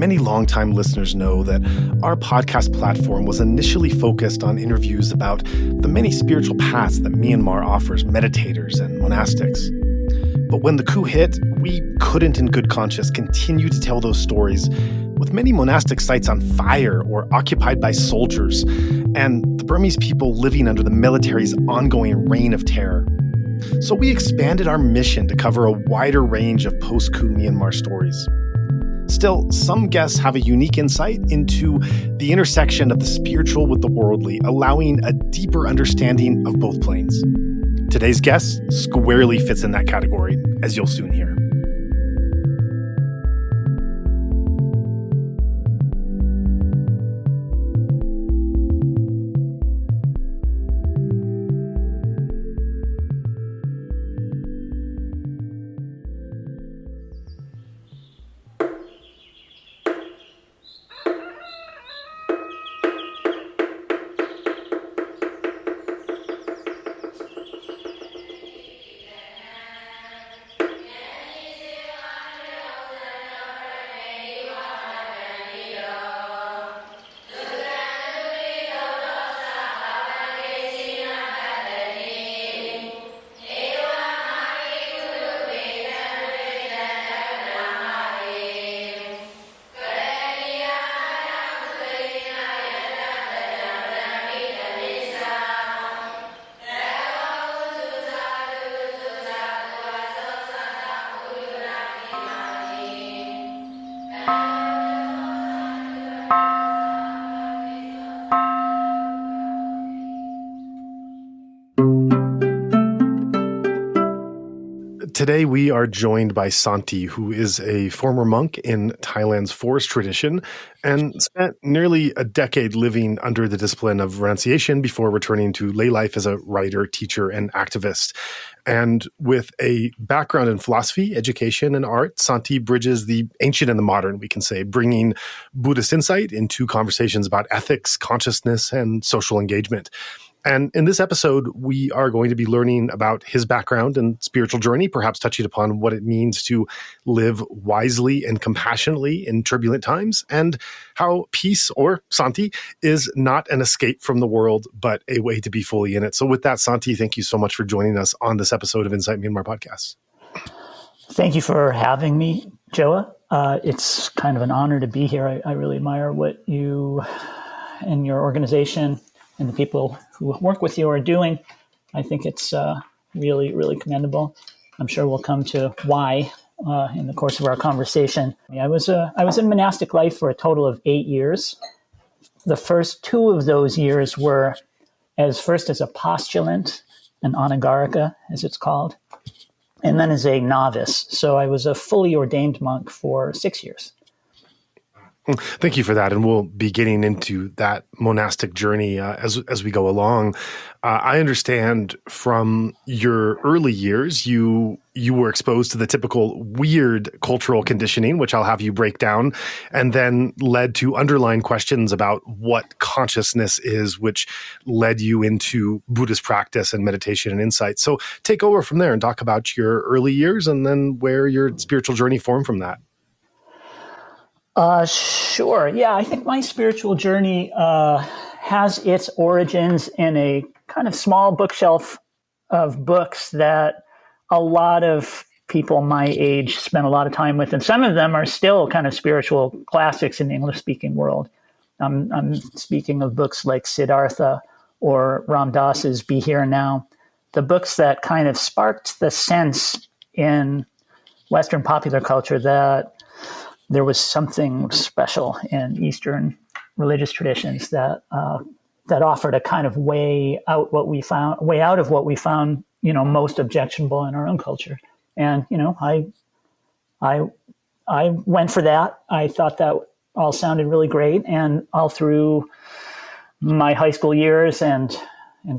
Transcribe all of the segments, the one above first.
many longtime listeners know that our podcast platform was initially focused on interviews about the many spiritual paths that Myanmar offers meditators and monastics. But when the coup hit, we couldn't in good conscience continue to tell those stories with many monastic sites on fire or occupied by soldiers, and the Burmese people living under the military's ongoing reign of terror. So we expanded our mission to cover a wider range of post-coup Myanmar stories. Still, some guests have a unique insight into the intersection of the spiritual with the worldly, allowing a deeper understanding of both planes. Today's guest squarely fits in that category, as you'll soon hear. Today, we are joined by Santi, who is a former monk in Thailand's forest tradition and spent nearly a decade living under the discipline of renunciation before returning to lay life as a writer, teacher, and activist. And with a background in philosophy, education, and art, Santi bridges the ancient and the modern, we can say, bringing Buddhist insight into conversations about ethics, consciousness, and social engagement. And in this episode, we are going to be learning about his background and spiritual journey, perhaps touching upon what it means to live wisely and compassionately in turbulent times, and how peace, or Santi, is not an escape from the world, but a way to be fully in it. So with that, Santi, thank you so much for joining us on this episode of Insight Myanmar Podcast. Thank you for having me, Joa. It's kind of an honor to be here. I really admire what you and your organization and the people who work with you are doing. I think it's really, really commendable. I'm sure we'll come to why in the course of our conversation. I was in monastic life for a total of 8 years. The first 2 of those years were as a postulant, an anagarika, as it's called, and then as a novice. So I was a fully ordained monk for 6 years. Thank you for that, and we'll be getting into that monastic journey as we go along. I understand from your early years, you were exposed to the typical weird cultural conditioning, which I'll have you break down, and then led to underlying questions about what consciousness is, which led you into Buddhist practice and meditation and insight. So take over from there and talk about your early years and then where your spiritual journey formed from that. Sure. Yeah, I think my spiritual journey has its origins in a kind of small bookshelf of books that a lot of people my age spent a lot of time with. And some of them are still kind of spiritual classics in the English-speaking world. I'm speaking of books like Siddhartha or Ram Dass's Be Here Now, the books that kind of sparked the sense in Western popular culture that there was something special in Eastern religious traditions that offered a kind of way out of what we found, most objectionable in our own culture. And I went for that. I thought that all sounded really great, and all through my high school years and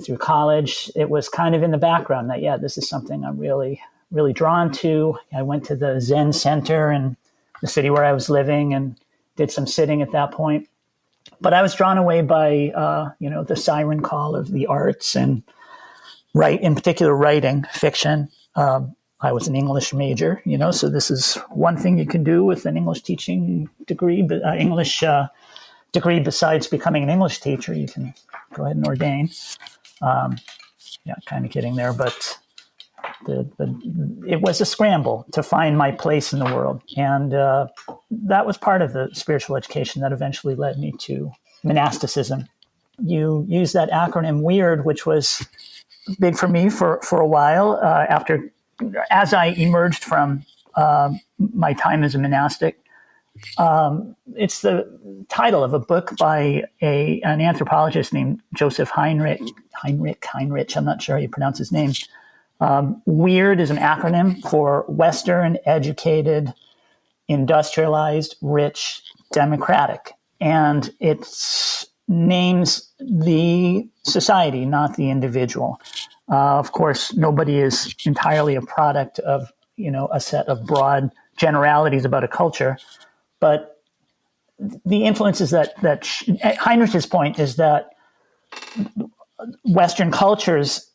through college, it was kind of in the background that this is something I'm really, really drawn to. I went to the Zen Center in the city where I was living and did some sitting at that point. But I was drawn away by, the siren call of the arts and in particular writing, fiction. I was an English major, so this is one thing you can do with an English teaching degree, but English degree besides becoming an English teacher. You can go ahead and ordain. Kind of kidding there, but it was a scramble to find my place in the world. And that was part of the spiritual education that eventually led me to monasticism. You use that acronym WEIRD, which was big for me for a while as I emerged from my time as a monastic. It's the title of a book by an anthropologist named Joseph Heinrich. I'm not sure how you pronounce his name. WEIRD is an acronym for Western, Educated, Industrialized, Rich, Democratic. And it names the society, not the individual. Of course, nobody is entirely a product of, a set of broad generalities about a culture. But the influences that Heinrich's point is that Western cultures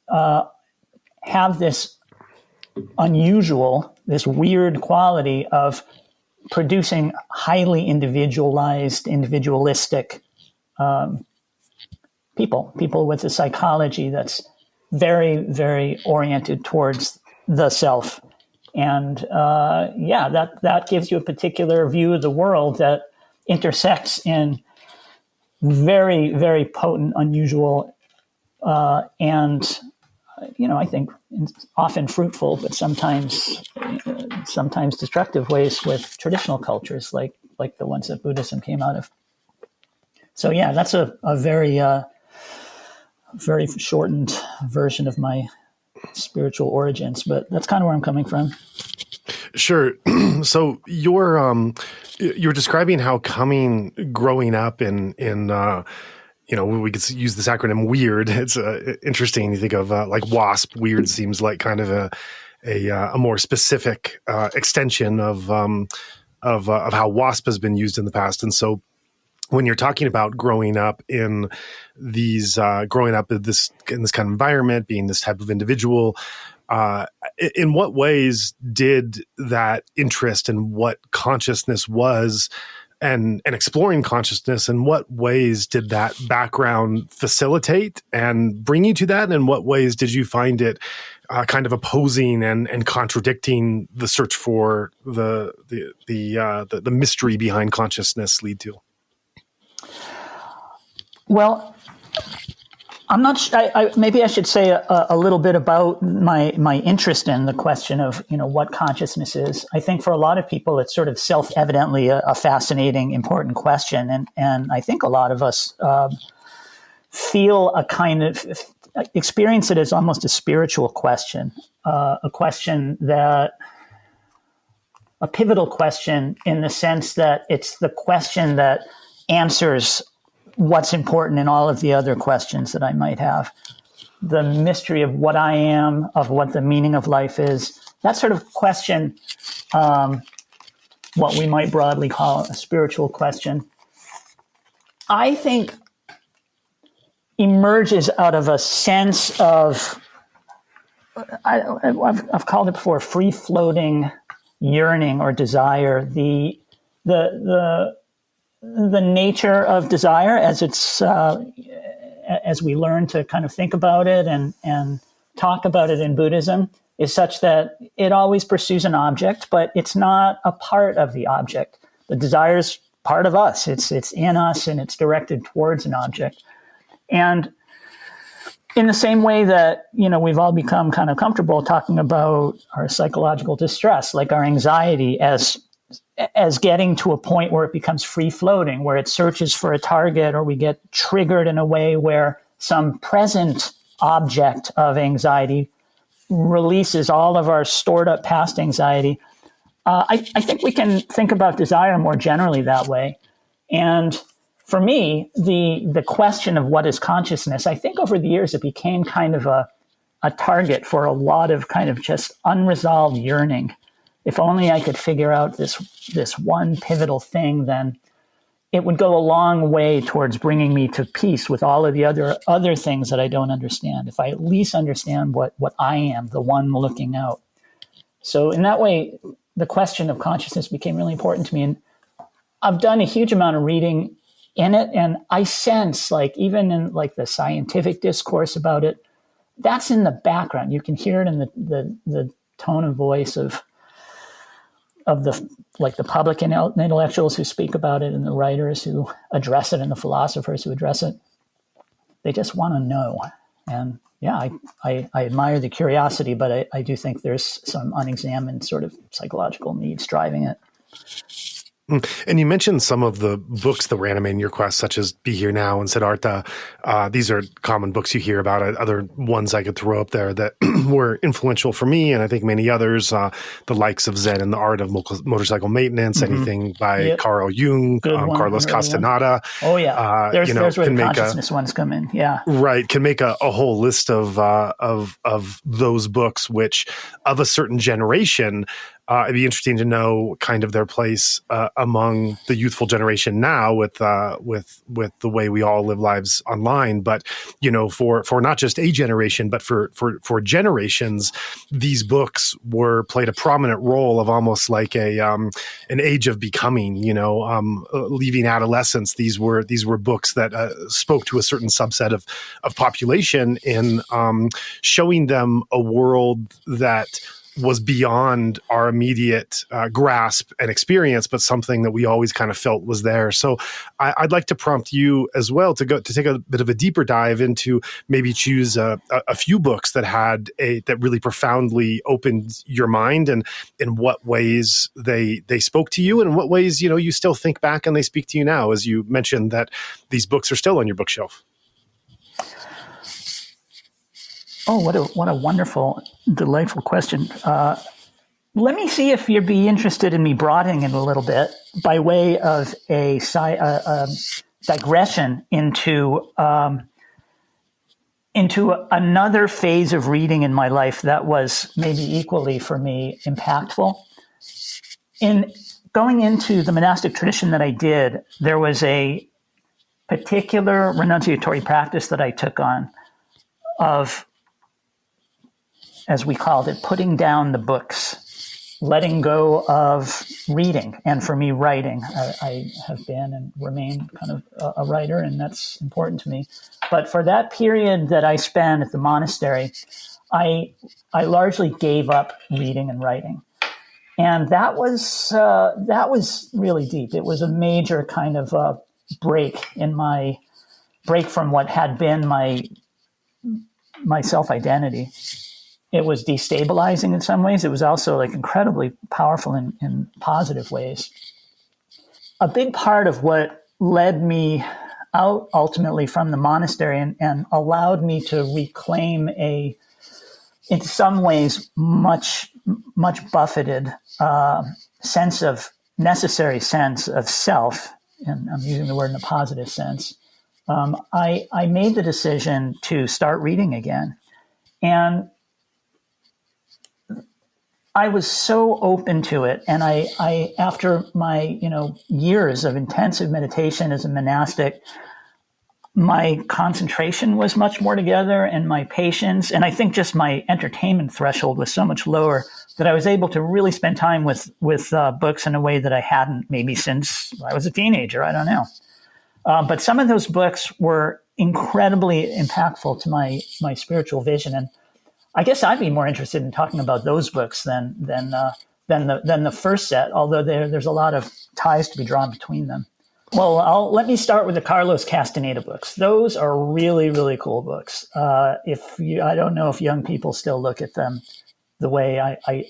have this unusual, this weird quality of producing highly individualized, individualistic people with a psychology that's very, very oriented towards the self. And that gives you a particular view of the world that intersects in very, very potent, unusual, and I think often fruitful, but sometimes destructive ways with traditional cultures like the ones that Buddhism came out of. So that's a very very shortened version of my spiritual origins, but that's kind of where I'm coming from. Sure. So you're describing how growing up in we could use this acronym WEIRD. It's interesting. You think of like WASP. WEIRD seems like kind of a more specific extension of how WASP has been used in the past. And so when you're talking about growing up in this kind of environment, being this type of individual, in what ways did that interest in what consciousness was and exploring consciousness, in what ways did that background facilitate and bring you to that? And in what ways did you find it kind of opposing and contradicting the search for the mystery behind consciousness lead to? Well, I'm not. Maybe I should say a little bit about my interest in the question of what consciousness is. I think for a lot of people, it's sort of self-evidently a fascinating, important question, and I think a lot of us feel a kind of experience it as almost a spiritual question, a pivotal question in the sense that it's the question that answers what's important in all of the other questions that I might have. The mystery of what I am, of what the meaning of life is, that sort of question, what we might broadly call a spiritual question, I think emerges out of a sense of, I've called it before, free-floating yearning or desire, the nature of desire as it's as we learn to kind of think about it and talk about it in Buddhism is such that it always pursues an object, but it's not a part of the object. The desire is part of us. It's in us and it's directed towards an object. And in the same way that, we've all become kind of comfortable talking about our psychological distress, like our anxiety as getting to a point where it becomes free-floating, where it searches for a target, or we get triggered in a way where some present object of anxiety releases all of our stored-up past anxiety. I think we can think about desire more generally that way. And for me, the question of what is consciousness, I think over the years it became kind of a target for a lot of kind of just unresolved yearning. If only I could figure out this one pivotal thing, then it would go a long way towards bringing me to peace with all of the other things that I don't understand. If I at least understand what I am, the one looking out. So in that way, the question of consciousness became really important to me. And I've done a huge amount of reading in it. And I sense, like, even in like the scientific discourse about it, that's in the background. You can hear it in the tone of voice of the, like, the public intellectuals who speak about it, and the writers who address it, and the philosophers who address it. They just want to know. And yeah, I admire the curiosity, but I do think there's some unexamined sort of psychological needs driving it. And you mentioned some of the books that were animating your quest, such as Be Here Now and Siddhartha. These are common books you hear about. Other ones I could throw up there that were influential for me, and I think many others, the likes of Zen and the Art of Motorcycle Maintenance, anything by Carl Jung, Carlos Castaneda. Oh, yeah. There's where the consciousness ones come in. Yeah. Right. Can make a whole list of those books, which of a certain generation. It'd be interesting to know kind of their place among the youthful generation now with the way we all live lives online. But, you know, for not just a generation, but for generations, these books played a prominent role of almost like an age of becoming, you know, leaving adolescence. These were books that spoke to a certain subset of population in showing them a world that was beyond our immediate grasp and experience, but something that we always kind of felt was there. So I'd like to prompt you as well to take a bit of a deeper dive into maybe choose a few books that really profoundly opened your mind, and in what ways they spoke to you, and in what ways, you know, you still think back and they speak to you now, as you mentioned that these books are still on your bookshelf. Oh, what a wonderful, delightful question. Let me see if you'd be interested in me broadening it a little bit by way of a digression into another phase of reading in my life that was maybe equally for me impactful. In going into the monastic tradition that I did, there was a particular renunciatory practice that I took on of, as we called it, putting down the books, letting go of reading, and for me, writing. I have been and remain kind of a writer, and that's important to me. But for that period that I spent at the monastery, I largely gave up reading and writing. And that was really deep. It was a major kind of break from what had been my self-identity. It was destabilizing in some ways. It was also like incredibly powerful in positive ways. A big part of what led me out ultimately from the monastery and allowed me to reclaim in some ways, much buffeted necessary sense of self, and I'm using the word in a positive sense. I made the decision to start reading again. And I was so open to it. And I after my, years of intensive meditation as a monastic, my concentration was much more together, and my patience, and I think just my entertainment threshold was so much lower that I was able to really spend time with books in a way that I hadn't maybe since I was a teenager. I don't know. But some of those books were incredibly impactful to my spiritual vision. And I guess I'd be more interested in talking about those books than the first set, although there's a lot of ties to be drawn between them. Well, let me start with the Carlos Castaneda books. Those are really, really cool books. I don't know if young people still look at them the way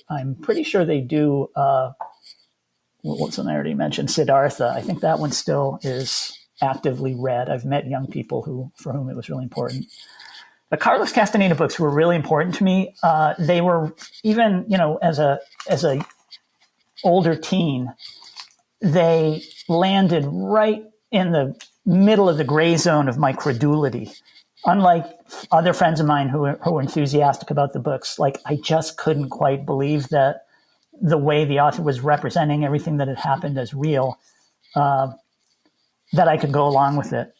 I'm pretty sure they do. What's one I already mentioned? Siddhartha. I think that one still is actively read. I've met young people for whom it was really important. The Carlos Castaneda books were really important to me. They were even, as a older teen, they landed right in the middle of the gray zone of my credulity. Unlike other friends of mine who were enthusiastic about the books, like I just couldn't quite believe that the way the author was representing everything that had happened as real, that I could go along with it.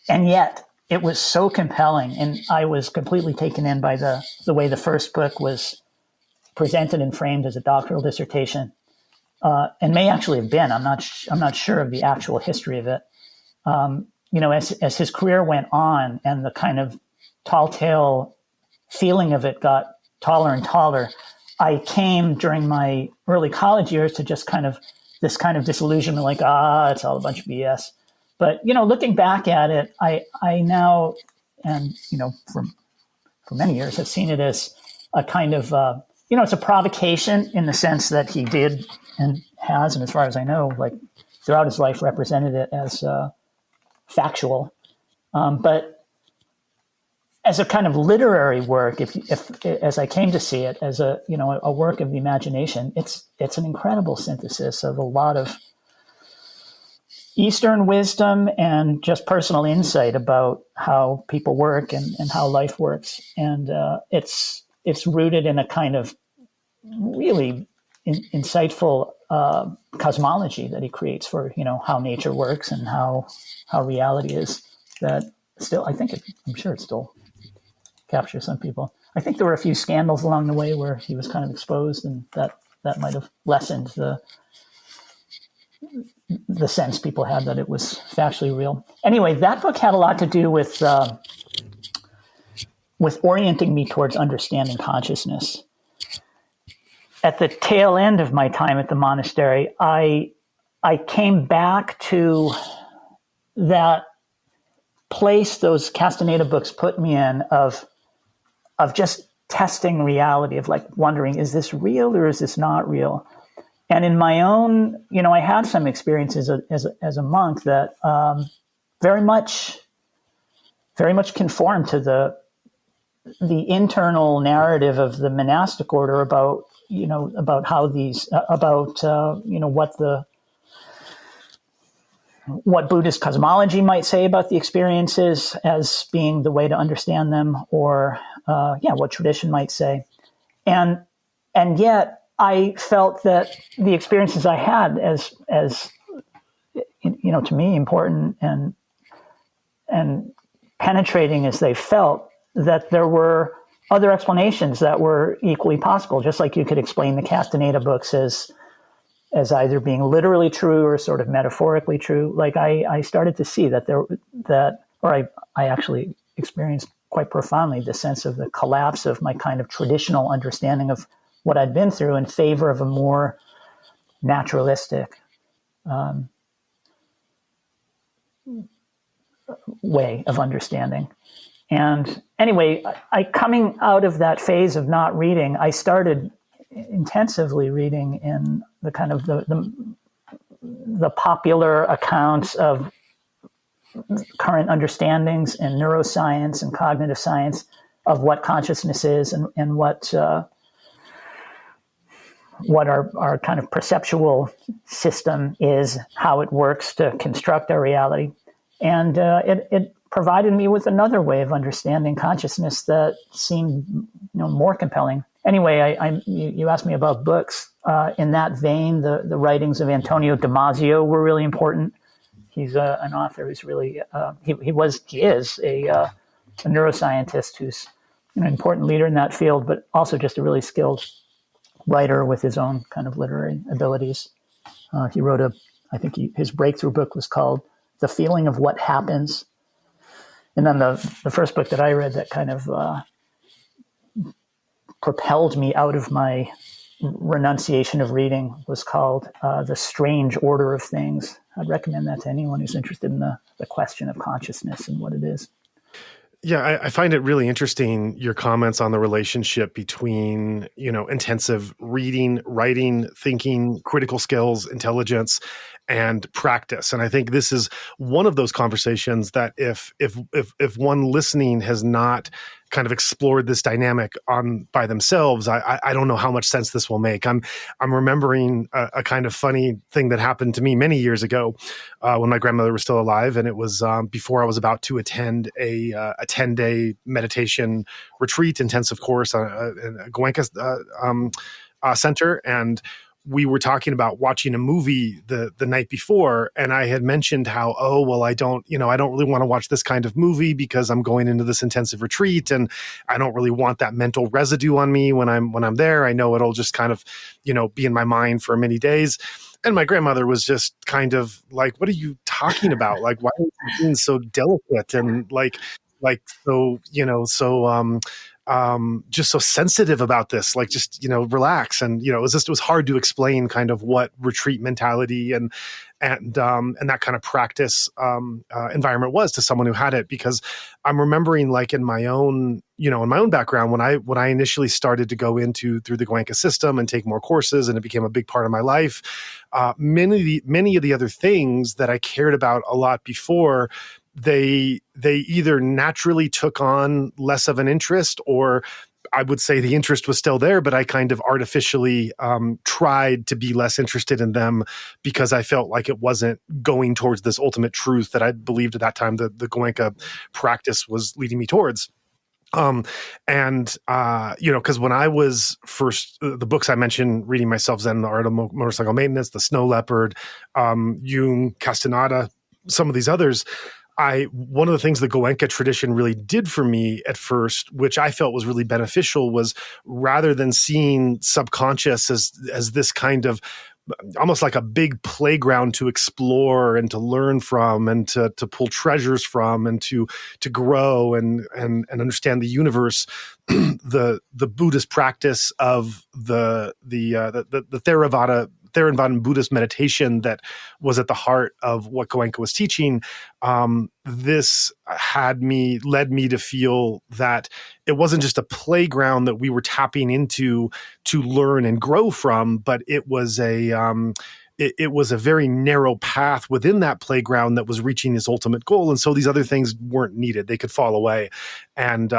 And yet it was so compelling, and I was completely taken in by the way the first book was presented and framed as a doctoral dissertation, and may actually have been. I'm not sure of the actual history of it. As his career went on and the kind of tall tale feeling of it got taller and taller, I came during my early college years to just kind of disillusionment, like, it's all a bunch of BS. But, looking back at it, I now, and, for many years have seen it as a kind of, it's a provocation in the sense that he did and has, and as far as I know, like throughout his life represented it as factual. But as a kind of literary work, if as I came to see it as a work of the imagination, it's an incredible synthesis of a lot of Eastern wisdom and just personal insight about how people work and how life works. And it's rooted in a kind of really insightful cosmology that he creates for, how nature works and how reality is, that still, I'm sure it still captures some people. I think there were a few scandals along the way where he was kind of exposed, and that might have lessened the sense people had that it was factually real. Anyway, that book had a lot to do with orienting me towards understanding consciousness. At the tail end of my time at the monastery, I came back to that place those Castaneda books put me in of just testing reality, of like wondering, is this real or is this not real? And in my own, I had some experiences as a monk that very much conformed to the internal narrative of the monastic order about how these what Buddhist cosmology might say about the experiences as being the way to understand them, or what tradition might say, and yet I felt that the experiences I had as to me important and penetrating as they felt, that there were other explanations that were equally possible. Just like you could explain the Castaneda books as either being literally true or sort of metaphorically true. Like I started to see I actually experienced quite profoundly the sense of the collapse of my kind of traditional understanding of what I'd been through in favor of a more naturalistic way of understanding. And anyway, coming out of that phase of not reading, I started intensively reading in the kind of the popular accounts of current understandings in neuroscience and cognitive science of what consciousness is and what our kind of perceptual system is, how it works to construct our reality. And it provided me with another way of understanding consciousness that seemed more compelling. Anyway, you asked me about books. In that vein, the writings of Antonio Damasio were really important. He's an author who's really he is a neuroscientist who's an important leader in that field, but also just a really skilled writer with his own kind of literary abilities. He wrote his breakthrough book was called The Feeling of What Happens. And then the first book that I read that kind of propelled me out of my renunciation of reading was called The Strange Order of Things. I'd recommend that to anyone who's interested in the question of consciousness and what it is. Yeah, I find it really interesting, your comments on the relationship between, intensive reading, writing, thinking, critical skills, intelligence, and practice. And I think this is one of those conversations that if one listening has not kind of explored this dynamic by themselves, I don't know how much sense this will make. I'm remembering a kind of funny thing that happened to me many years ago when my grandmother was still alive, and it was before I was about to attend a 10-day meditation retreat intensive course in a Goenka center. And we were talking about watching a movie the night before, and I had mentioned how, oh, well, I don't really want to watch this kind of movie because I'm going into this intensive retreat, and I don't really want that mental residue on me when I'm there. I know it'll just kind of, be in my mind for many days. And my grandmother was just kind of like, what are you talking about? Like, why are you being so delicate and just so sensitive about this? Like, just, relax. And, it was hard to explain kind of what retreat mentality and that kind of practice environment was to someone who had it, because I'm remembering, like, in my own background, when I initially started to go through the Goenka system and take more courses, and it became a big part of my life, many of the other things that I cared about a lot before, they either naturally took on less of an interest, or I would say the interest was still there, but I kind of artificially tried to be less interested in them because I felt like it wasn't going towards this ultimate truth that I believed at that time the Goenka practice was leading me towards. Because when I was first, the books I mentioned, reading myself Zen, The Art of Motorcycle Maintenance, The Snow Leopard, Jung, Castaneda, some of these others, one of the things the Goenka tradition really did for me at first, which I felt was really beneficial, was rather than seeing subconscious as this kind of almost like a big playground to explore and to learn from and to pull treasures from and to grow and understand the universe, the Buddhist practice of the Theravadan Buddhist meditation that was at the heart of what Goenka was teaching, this led me to feel that it wasn't just a playground that we were tapping into to learn and grow from, but it was it was a very narrow path within that playground that was reaching its ultimate goal. And so these other things weren't needed. They could fall away. And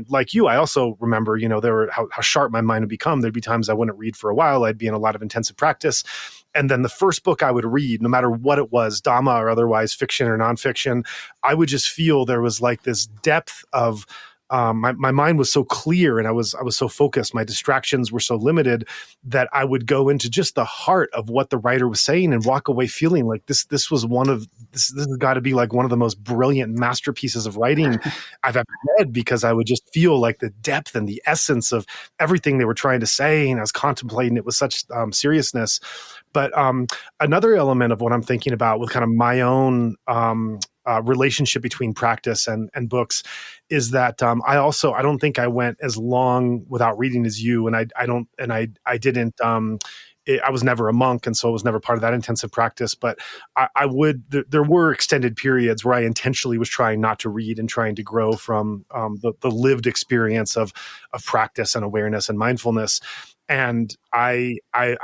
like you, I also remember, there were how sharp my mind would become. There'd be times I wouldn't read for a while. I'd be in a lot of intensive practice. And then the first book I would read, no matter what it was, Dhamma or otherwise, fiction or nonfiction, I would just feel there was like this depth of, my mind was so clear and I was so focused. My distractions were so limited that I would go into just the heart of what the writer was saying and walk away feeling like this has got to be like one of the most brilliant masterpieces of writing I've ever read, because I would just feel like the depth and the essence of everything they were trying to say. And I was contemplating it with such seriousness. But another element of what I'm thinking about with kind of my own relationship between practice and books is that I don't think I went as long without reading as you, and I didn't. I was never a monk, and so I was never part of that intensive practice. But there were extended periods where I intentionally was trying not to read and trying to grow from the lived experience of practice and awareness and mindfulness. And I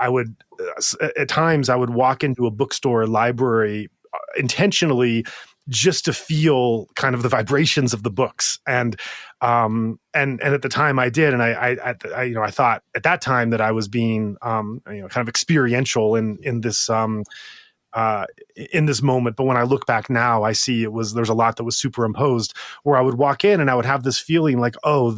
would at times I would walk into a bookstore or library intentionally just to feel kind of the vibrations of the books. And at the time I did. And I thought at that time that I was being, kind of experiential in this moment. But when I look back now, I see there's a lot that was superimposed, where I would walk in and I would have this feeling like, oh,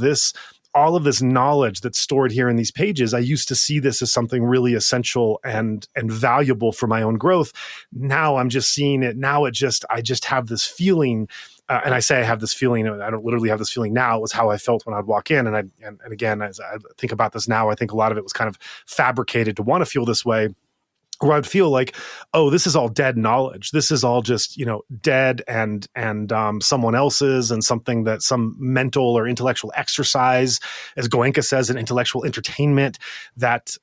all of this knowledge that's stored here in these pages, I used to see this as something really essential and valuable for my own growth. Now I'm just seeing it. Now I just have this feeling, and I say I have this feeling. I don't literally have this feeling now. It was how I felt when I'd walk in, and again, as I think about this now, I think a lot of it was kind of fabricated to want to feel this way. Where I'd feel like, oh, this is all dead knowledge. This is all just, dead and someone else's, and something that some mental or intellectual exercise, as Goenka says, an intellectual entertainment that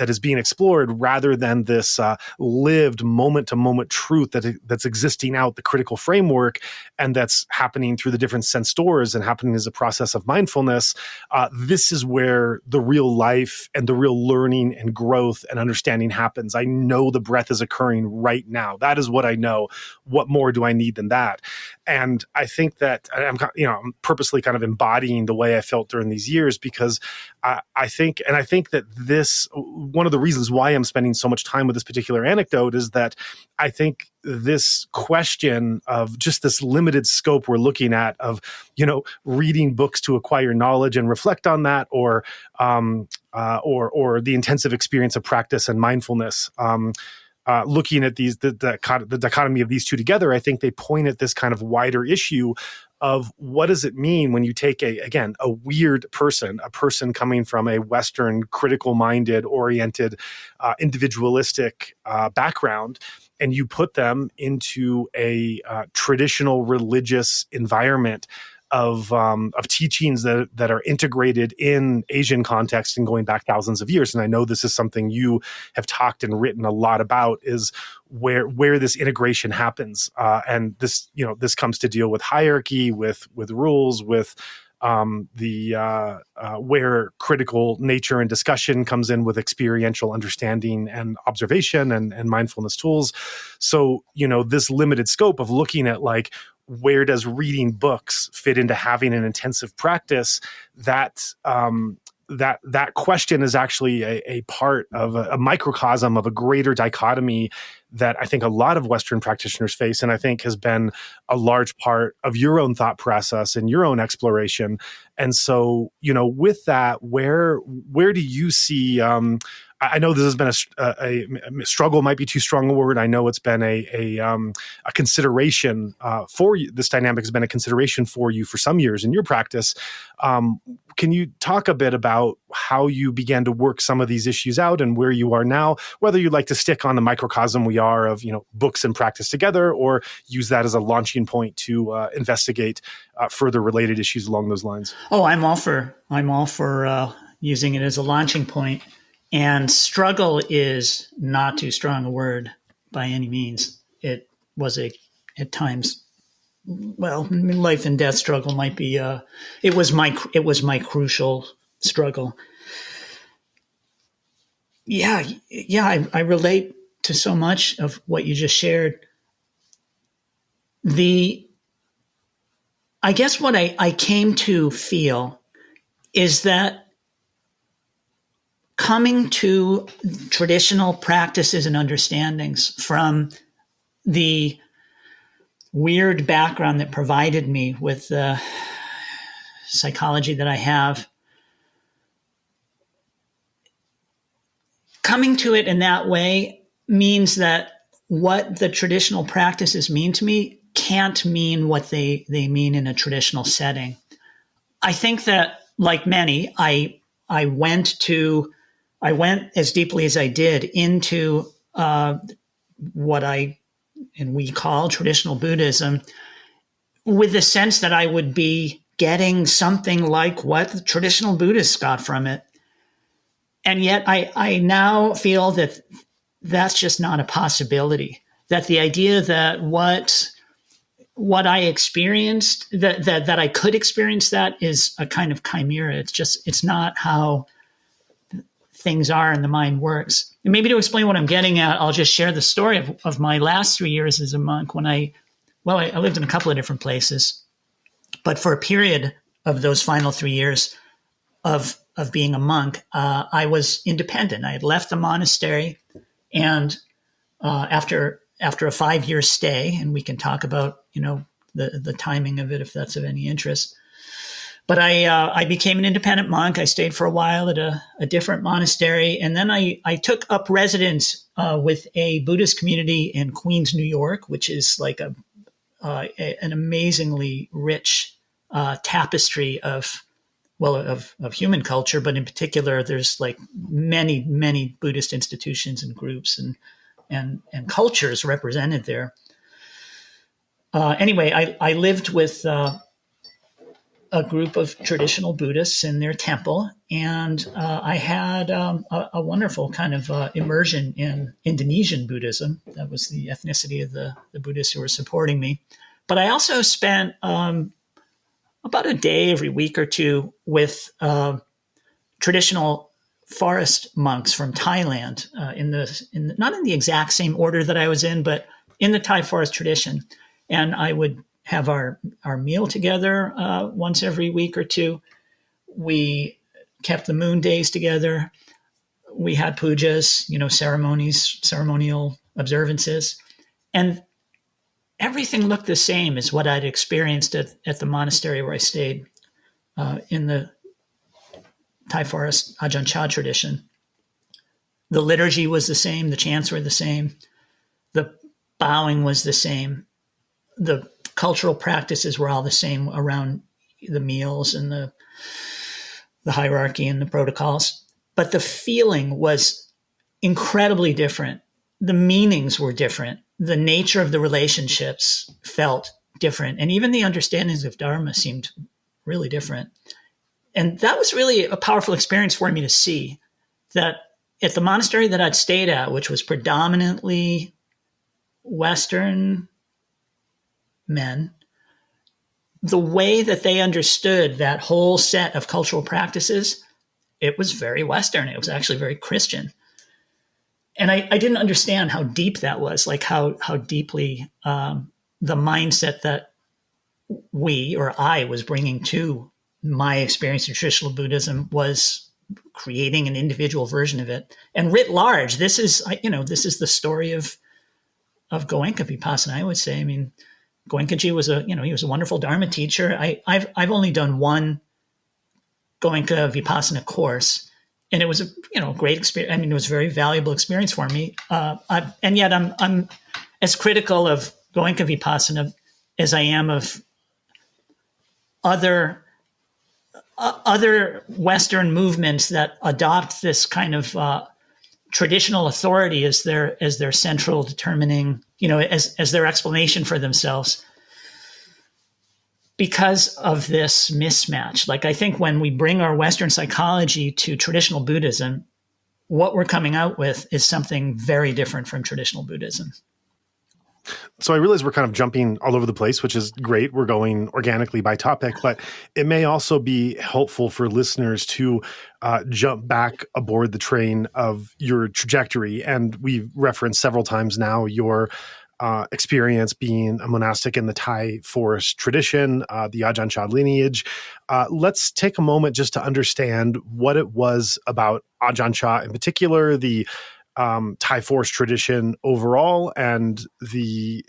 is being explored, rather than this lived moment to moment truth that's existing out the critical framework, and that's happening through the different sense doors and happening as a process of mindfulness. This is where the real life and the real learning and growth and understanding happens. I know the breath is occurring right now. That is what I know. What more do I need than that? And I think that I'm purposely kind of embodying the way I felt during these years, because I think that this, one of the reasons why I'm spending so much time with this particular anecdote is that I think this question of just this limited scope we're looking at of, reading books to acquire knowledge and reflect on that, or the intensive experience of practice and mindfulness. Looking at the dichotomy of these two together, I think they point at this kind of wider issue of what does it mean when you take a weird person, a person coming from a Western, critical-minded, oriented, individualistic background, and you put them into a traditional religious environment of teachings that are integrated in Asian context and going back thousands of years. And I know this is something you have talked and written a lot about, is where this integration happens. And this comes to deal with hierarchy, with rules, with where critical nature and discussion comes in with experiential understanding and observation and mindfulness tools. So, this limited scope of looking at where does reading books fit into having an intensive practice, that question is actually a part of a microcosm of a greater dichotomy that I think a lot of Western practitioners face, and I think has been a large part of your own thought process and your own exploration. And so, with that, where do you see? I know this has been a struggle, might be too strong a word. I know it's been a consideration for you. This dynamic has been a consideration for you for some years in your practice. Can you talk a bit about how you began to work some of these issues out and where you are now, whether you'd like to stick on the microcosm we are of, books and practice together, or use that as a launching point to investigate further related issues along those lines? Oh, I'm all for using it as a launching point. And struggle is not too strong a word by any means. It was at times, life and death struggle might be. It was my crucial struggle. Yeah. I relate to so much of what you just shared. I guess what I came to feel is that coming to traditional practices and understandings from the weird background that provided me with the psychology that I have, coming to it in that way means that what the traditional practices mean to me can't mean what they mean in a traditional setting. I think that, like many, I went as deeply as I did into what we call traditional Buddhism, with the sense that I would be getting something like what the traditional Buddhists got from it. And yet I now feel that that's just not a possibility, that the idea that what I experienced, that I could experience that, is a kind of chimera. It's not how things are and the mind works. And maybe to explain what I'm getting at, I'll just share the story of my last 3 years as a monk. When I lived in a couple of different places, but for a period of those final 3 years of being a monk, I was independent. I had left the monastery, and after a 5-year stay, and we can talk about the timing of it if that's of any interest. But I became an independent monk. I stayed for a while at a different monastery. And then I took up residence with a Buddhist community in Queens, New York, which is like an amazingly rich tapestry of human culture. But in particular, there's like many, many Buddhist institutions and groups and cultures represented there. Anyway, I lived with a group of traditional Buddhists in their temple, and I had a wonderful kind of immersion in Indonesian Buddhism. That was the ethnicity of the Buddhists who were supporting me. But I also spent about a day every week or two with traditional forest monks from Thailand, not in the exact same order that I was in, but in the Thai forest tradition. And I would have our meal together once every week or two. We kept the moon days together. We had pujas, ceremonial observances. And everything looked the same as what I'd experienced at the monastery where I stayed in the Thai forest Ajahn Chah tradition. The liturgy was the same. The chants were the same. The bowing was the same. The cultural practices were all the same around the meals and the hierarchy and the protocols. But the feeling was incredibly different. The meanings were different. The nature of the relationships felt different. And even the understandings of Dharma seemed really different. And that was really a powerful experience for me to see that at the monastery that I'd stayed at, which was predominantly Western men, the way that they understood that whole set of cultural practices, it was very Western. It was actually very Christian. And I didn't understand how deep that was, like how deeply the mindset that we or I was bringing to my experience in traditional Buddhism was creating an individual version of it. And writ large, this is the story of Goenka Vipassana, I would say. I mean, Goenkaji was he was a wonderful Dharma teacher. I've only done one Goenka Vipassana course, and it was a great experience. I mean, it was a very valuable experience for me. And yet I'm as critical of Goenka Vipassana as I am of other Western movements that adopt this kind of traditional authority as their central determining, as their explanation for themselves, because of this mismatch. Like, I think when we bring our Western psychology to traditional Buddhism, what we're coming out with is something very different from traditional Buddhism. So I realize we're kind of jumping all over the place, which is great. We're going organically by topic, but it may also be helpful for listeners to jump back aboard the train of your trajectory. And we've referenced several times now your experience being a monastic in the Thai forest tradition, the Ajahn Chah lineage. Let's take a moment just to understand what it was about Ajahn Chah in particular, the Thai forest tradition overall, and the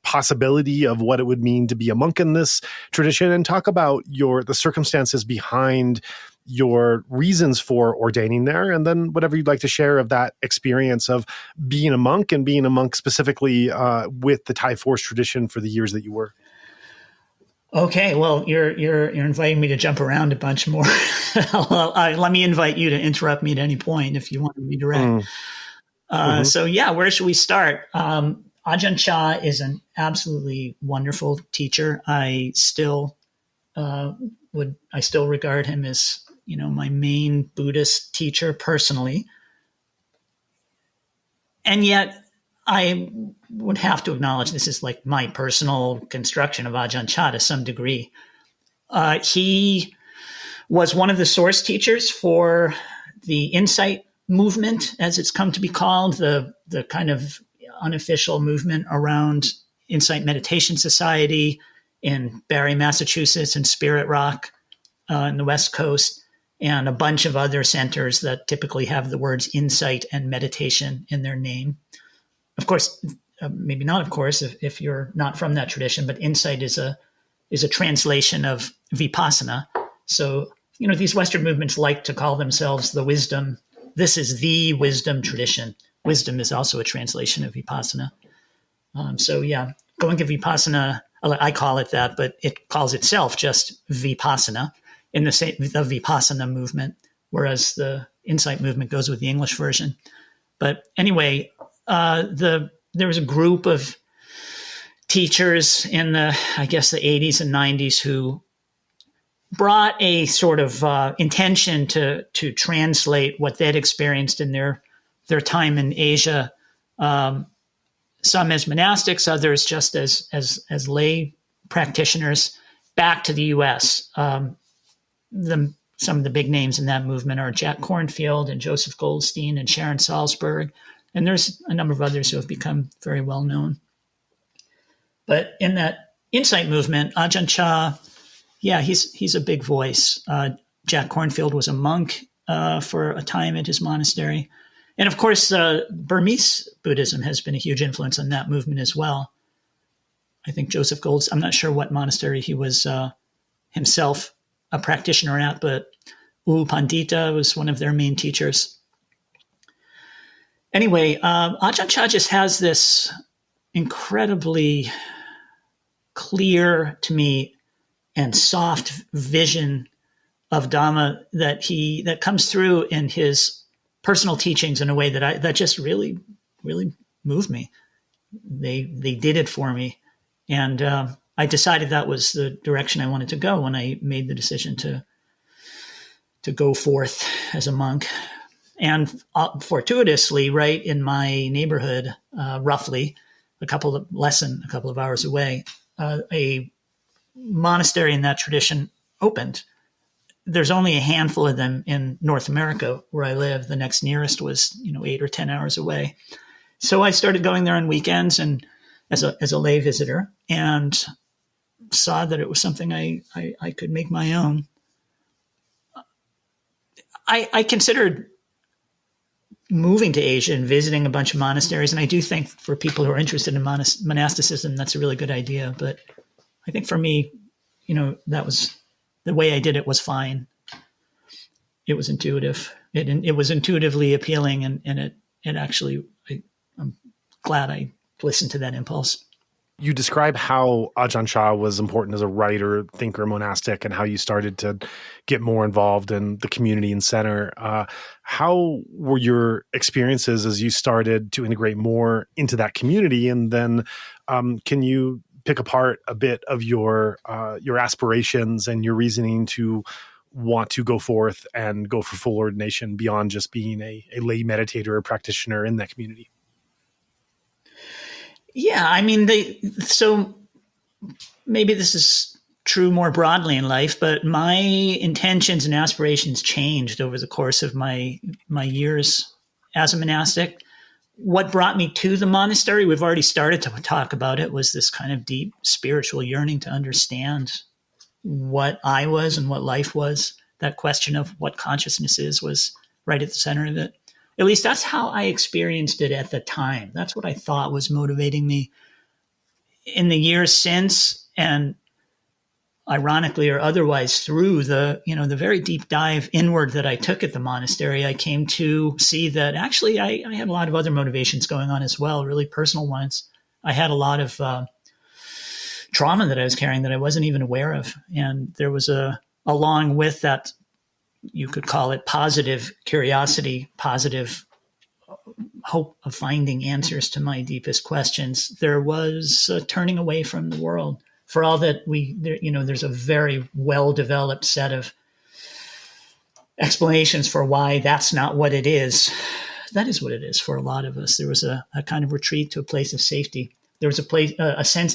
possibility of what it would mean to be a monk in this tradition, and talk about the circumstances behind your reasons for ordaining there, and then whatever you'd like to share of that experience of being a monk, and being a monk specifically with the Thai forest tradition for the years that you were. Okay, well, you're inviting me to jump around a bunch more. Let me invite you to interrupt me at any point if you want to be direct. So yeah, where should we start? Ajahn Chah is an absolutely wonderful teacher. I still regard him as my main Buddhist teacher personally, and yet I would have to acknowledge this is like my personal construction of Ajahn Chah to some degree. He was one of the source teachers for the insight movement, as it's come to be called, the kind of unofficial movement around Insight Meditation Society in Barre, Massachusetts, and Spirit Rock in the West Coast, and a bunch of other centers that typically have the words insight and meditation in their name. Of course, maybe not, of course, if you're not from that tradition, but insight is a translation of vipassana. So, these Western movements like to call themselves the wisdom. This is the wisdom tradition. Wisdom is also a translation of vipassana. Goenka Vipassana, I call it that, but it calls itself just vipassana in the vipassana movement, whereas the insight movement goes with the English version. But anyway, there was a group of teachers in the 80s and 90s who brought a sort of intention to translate what they'd experienced in their time in Asia, some as monastics, others just as lay practitioners, back to the U.S. Some of the big names in that movement are Jack Kornfield and Joseph Goldstein and Sharon Salzberg. And there's a number of others who have become very well known. But in that insight movement, Ajahn Chah, yeah, he's a big voice. Jack Kornfield was a monk for a time at his monastery. And of course, Burmese Buddhism has been a huge influence on that movement as well. I think Joseph Gold's, I'm not sure what monastery he was himself a practitioner at, but U Pandita was one of their main teachers. Anyway, Ajahn Chah just has this incredibly clear to me and soft vision of Dhamma that comes through in his personal teachings in a way that just really, really moved me. They did it for me. And I decided that was the direction I wanted to go when I made the decision to go forth as a monk. And fortuitously, right in my neighborhood, roughly less than a couple of hours away, a monastery in that tradition opened. There's only a handful of them in North America where I live. The next nearest was, 8 or 10 hours away. So I started going there on weekends and as a lay visitor, and saw that it was something I could make my own. I considered moving to Asia and visiting a bunch of monasteries, and I do think for people who are interested in monasticism, that's a really good idea. But I think for me, that was the way I did it was fine. It was intuitive. It was intuitively appealing, and it actually, I'm glad I listened to that impulse. You describe how Ajahn Chah was important as a writer, thinker, monastic, and how you started to get more involved in the community and center. How were your experiences as you started to integrate more into that community? And then can you pick apart a bit of your aspirations and your reasoning to want to go forth and go for full ordination beyond just being a lay meditator or practitioner in that community? Yeah, I mean, so maybe this is true more broadly in life, but my intentions and aspirations changed over the course of my years as a monastic. What brought me to the monastery, we've already started to talk about it, was this kind of deep spiritual yearning to understand what I was and what life was. That question of what consciousness is was right at the center of it. At least that's how I experienced it at the time. That's what I thought was motivating me. In the years since, and ironically or otherwise through the very deep dive inward that I took at the monastery, I came to see that actually I had a lot of other motivations going on as well, really personal ones. I had a lot of trauma that I was carrying that I wasn't even aware of. And there was along with that, you could call it positive curiosity, positive hope of finding answers to my deepest questions. There was a turning away from the world. For all that there's a very well-developed set of explanations for why that's not what it is. That is what it is for a lot of us. There was a kind of retreat to a place of safety. There was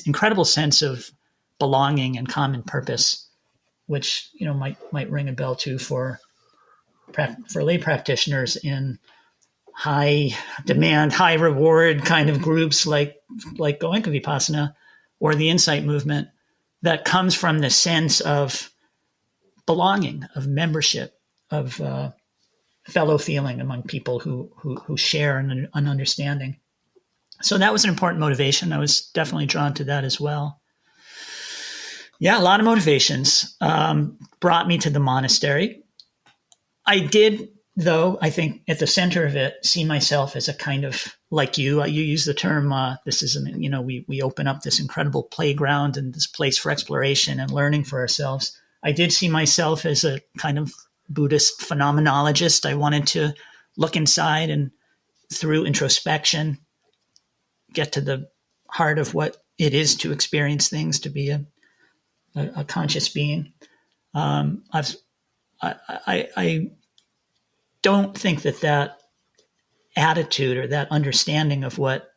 incredible sense of belonging and common purpose, which might ring a bell too for lay practitioners in high demand, high reward kind of groups like Goenka Vipassana or the insight movement, that comes from the sense of belonging, of membership, of fellow feeling among people who share an understanding. So that was an important motivation. I was definitely drawn to that as well. Yeah, a lot of motivations brought me to the monastery. I did, though, I think at the center of it, see myself as a kind of, like you use the term, this is, we open up this incredible playground and this place for exploration and learning for ourselves. I did see myself as a kind of Buddhist phenomenologist. I wanted to look inside and through introspection, get to the heart of what it is to experience things, to be a conscious being. I don't think that attitude or that understanding of what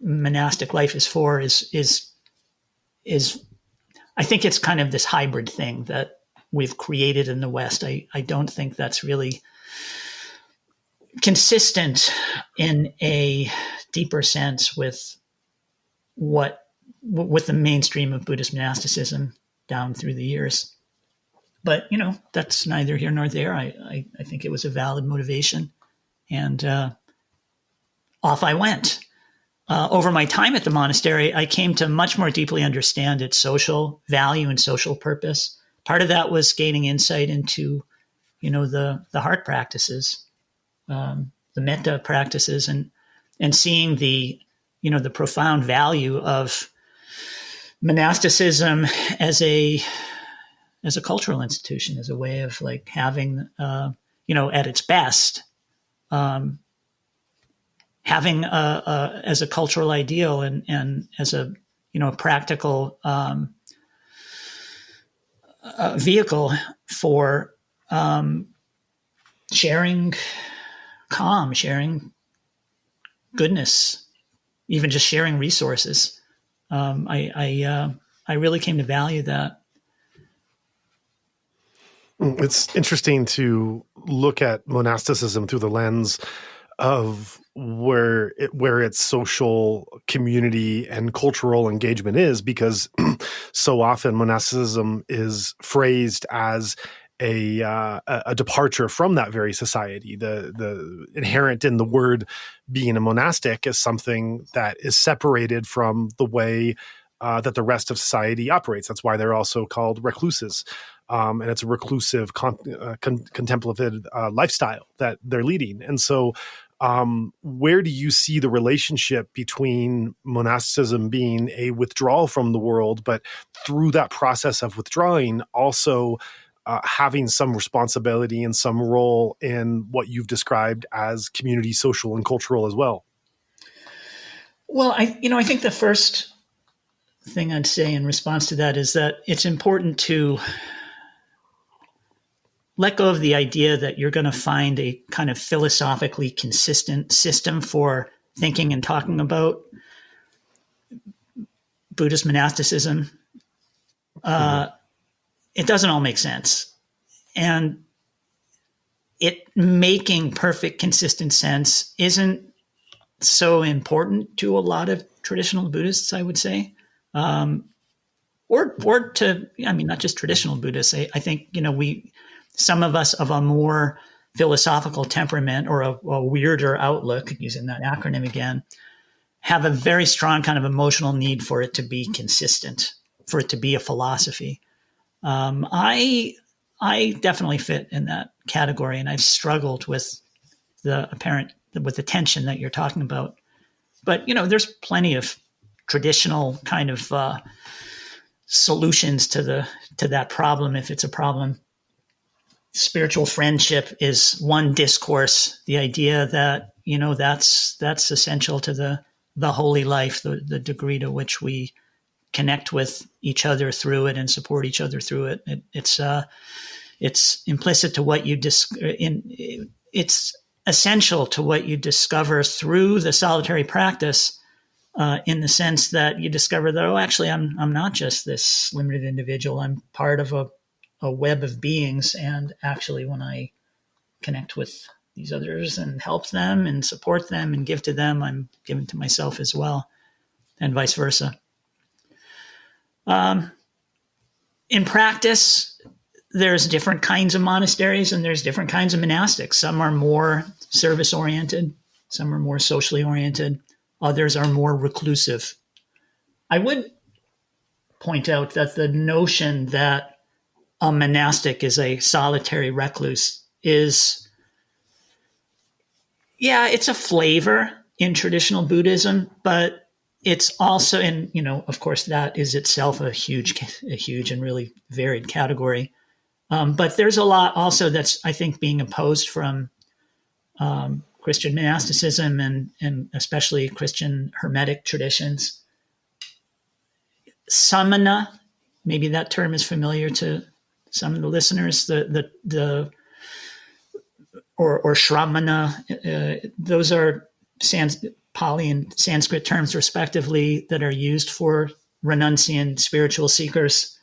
monastic life is for is I think it's kind of this hybrid thing that we've created in the West. I don't think that's really consistent in a deeper sense with what with the mainstream of Buddhist monasticism down through the years. But, that's neither here nor there. I think it was a valid motivation. And off I went. Over my time at the monastery, I came to much more deeply understand its social value and social purpose. Part of that was gaining insight into, the heart practices, the metta practices, and seeing the profound value of monasticism as a cultural institution, as a way of like having, at its best, having as a cultural ideal and as a practical vehicle for sharing calm, sharing goodness, even just sharing resources. I really came to value that. It's interesting to look at monasticism through the lens of where its social community and cultural engagement is, because so often monasticism is phrased as a departure from that very society. The inherent in the word being a monastic is something that is separated from the way that the rest of society operates. That's why they're also called recluses. And it's a reclusive, contemplative lifestyle that they're leading. And so where do you see the relationship between monasticism being a withdrawal from the world, but through that process of withdrawing, also having some responsibility and some role in what you've described as community, social, and cultural as well? Well, I think the first thing I'd say in response to that is that it's important to let go of the idea that you're going to find a kind of philosophically consistent system for thinking and talking about Buddhist monasticism. It doesn't all make sense. And it making perfect, consistent sense isn't so important to a lot of traditional Buddhists, I would say. Or to, not just traditional Buddhists. I think, some of us of a more philosophical temperament or a weirder outlook, using that acronym again, have a very strong kind of emotional need for it to be consistent, for it to be a philosophy. I definitely fit in that category, and I've struggled with the tension that you're talking about. But, there's plenty of traditional kind of solutions to that problem, if it's a problem. Spiritual friendship is one discourse. The idea that, that's essential to the holy life, the degree to which we connect with each other through it and support each other through it. It's implicit to what it's essential to what you discover through the solitary practice, in the sense that you discover that, actually, I'm not just this limited individual. I'm part of a web of beings. And actually, when I connect with these others and help them and support them and give to them, I'm giving to myself as well, and vice versa. In practice, there's different kinds of monasteries and there's different kinds of monastics. Some are more service-oriented. Some are more socially oriented. Others are more reclusive. I would point out that the notion that a monastic is a solitary recluse is, it's a flavor in traditional Buddhism, but it's also, and of course, that is itself a huge and really varied category. But there's a lot also that's, I think, being imposed from Christian monasticism and especially Christian Hermetic traditions. Samana, maybe that term is familiar to some of the listeners, or Shramana, those are Pali and Sanskrit terms respectively that are used for renunciant spiritual seekers.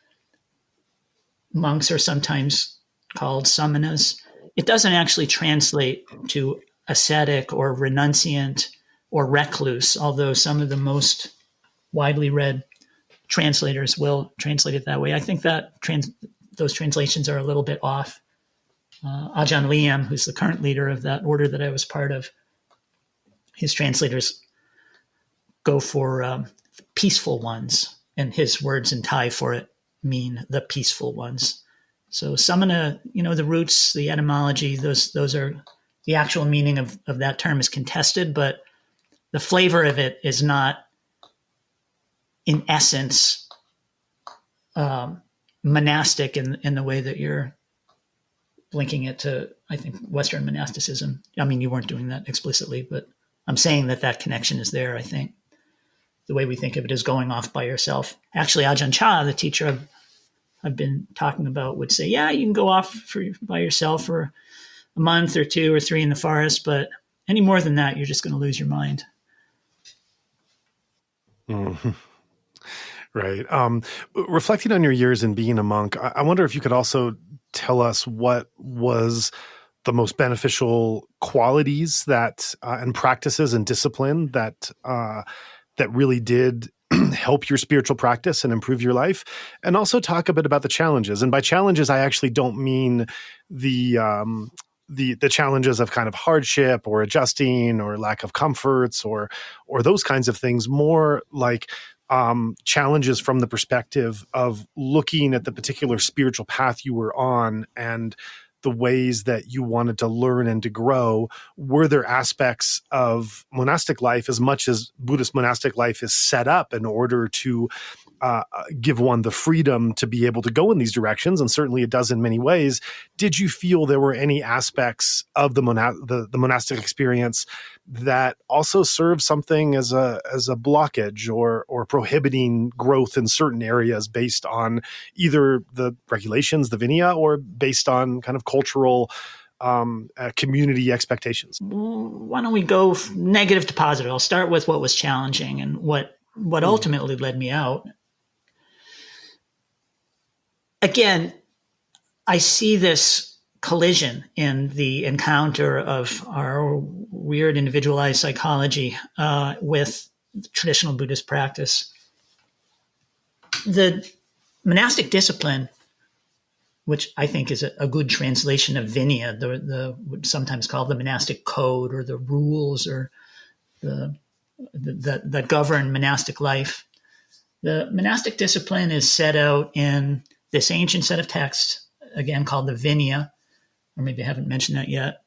Monks are sometimes called samanas. It doesn't actually translate to ascetic or renunciant or recluse, although some of the most widely read translators will translate it that way. I think that those translations are a little bit off. Ajahn Liam, who's the current leader of that order that I was part of, his translators go for peaceful ones, and his words in Thai for it mean the peaceful ones. So samana, the roots, the etymology, those are the actual meaning of that term is contested, but the flavor of it is not, in essence, monastic in the way that you're linking it to, I think, Western monasticism. I mean, you weren't doing that explicitly, but I'm saying that connection is there, I think. The way we think of it is going off by yourself. Actually, Ajahn Chah, the teacher I've been talking about, would say, yeah, you can go off by yourself for a month or 2 or 3 in the forest, but any more than that, you're just going to lose your mind. Mm-hmm. Right. Reflecting on your years in being a monk, I wonder if you could also tell us what was the most beneficial qualities that and practices and discipline that really did help your spiritual practice and improve your life, and also talk a bit about the challenges. And by challenges, I actually don't mean the challenges of kind of hardship or adjusting or lack of comforts or those kinds of things, more like challenges from the perspective of looking at the particular spiritual path you were on and the ways that you wanted to learn and to grow. Were there aspects of monastic life, as much as Buddhist monastic life is set up in order to give one the freedom to be able to go in these directions, and certainly it does in many ways, did you feel there were any aspects of the monastic experience that also served something as a blockage or prohibiting growth in certain areas based on either the regulations, the Vinaya, or based on kind of cultural community expectations? Why don't we go negative to positive? I'll start with what was challenging and what ultimately led me out. Again, I see this collision in the encounter of our weird individualized psychology with traditional Buddhist practice. The monastic discipline, which I think is a good translation of Vinaya, the sometimes called the monastic code or the rules or that govern monastic life. The monastic discipline is set out in this ancient set of texts, again called the Vinaya, or maybe I haven't mentioned that yet.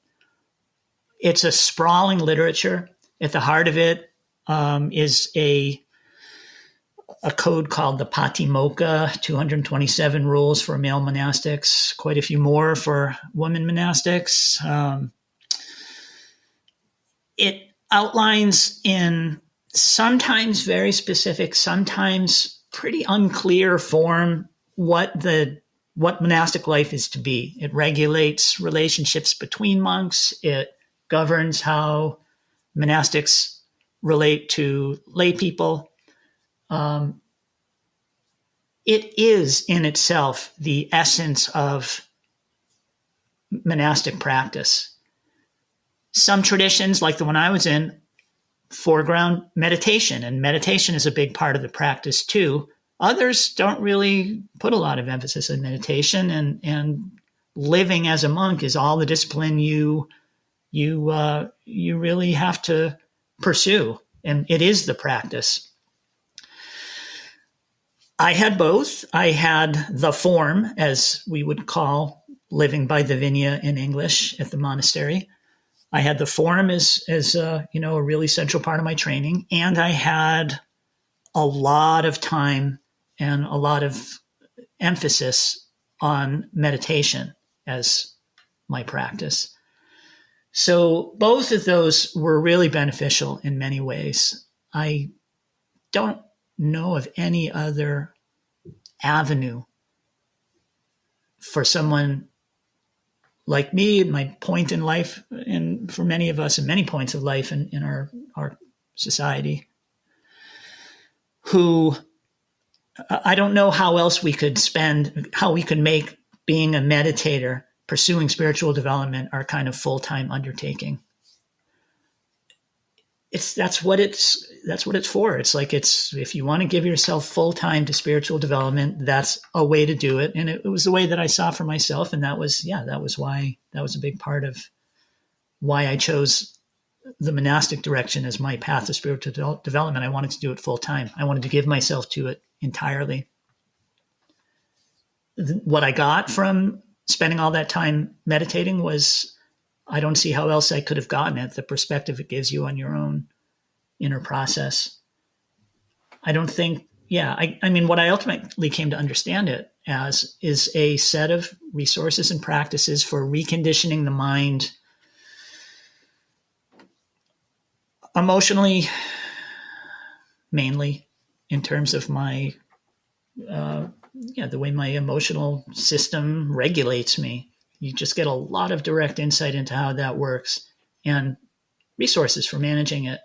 It's a sprawling literature. At the heart of it is a code called the Patimokkha, 227 rules for male monastics, quite a few more for women monastics. It outlines in sometimes very specific, sometimes pretty unclear form what monastic life is to be. It regulates relationships between monks. It governs how monastics relate to lay people. It is in itself the essence of monastic practice. Some traditions, like the one I was in, foreground meditation, and meditation is a big part of the practice too. Others don't really put a lot of emphasis on meditation, and living as a monk is all the discipline you really have to pursue, and it is the practice. I had both. I had the form, as we would call living by the Vinaya in English at the monastery. I had the form as a really central part of my training, and I had a lot of time and a lot of emphasis on meditation as my practice. So both of those were really beneficial in many ways. I don't know of any other avenue for someone like me, my point in life, and for many of us in many points of life in our society, who I don't know how else we could make being a meditator, pursuing spiritual development, our kind of full-time undertaking. that's what it's for. It's like, if you want to give yourself full time to spiritual development, that's a way to do it. And it was the way that I saw for myself. And that was a big part of why I chose the monastic direction as my path to spiritual development. I wanted to do it full time. I wanted to give myself to it entirely. What I got from spending all that time meditating was, I don't see how else I could have gotten it, the perspective it gives you on your own inner process. I don't think, I mean, what I ultimately came to understand it as is a set of resources and practices for reconditioning the mind emotionally, mainly in terms of my, the way my emotional system regulates me. You just get a lot of direct insight into how that works and resources for managing it.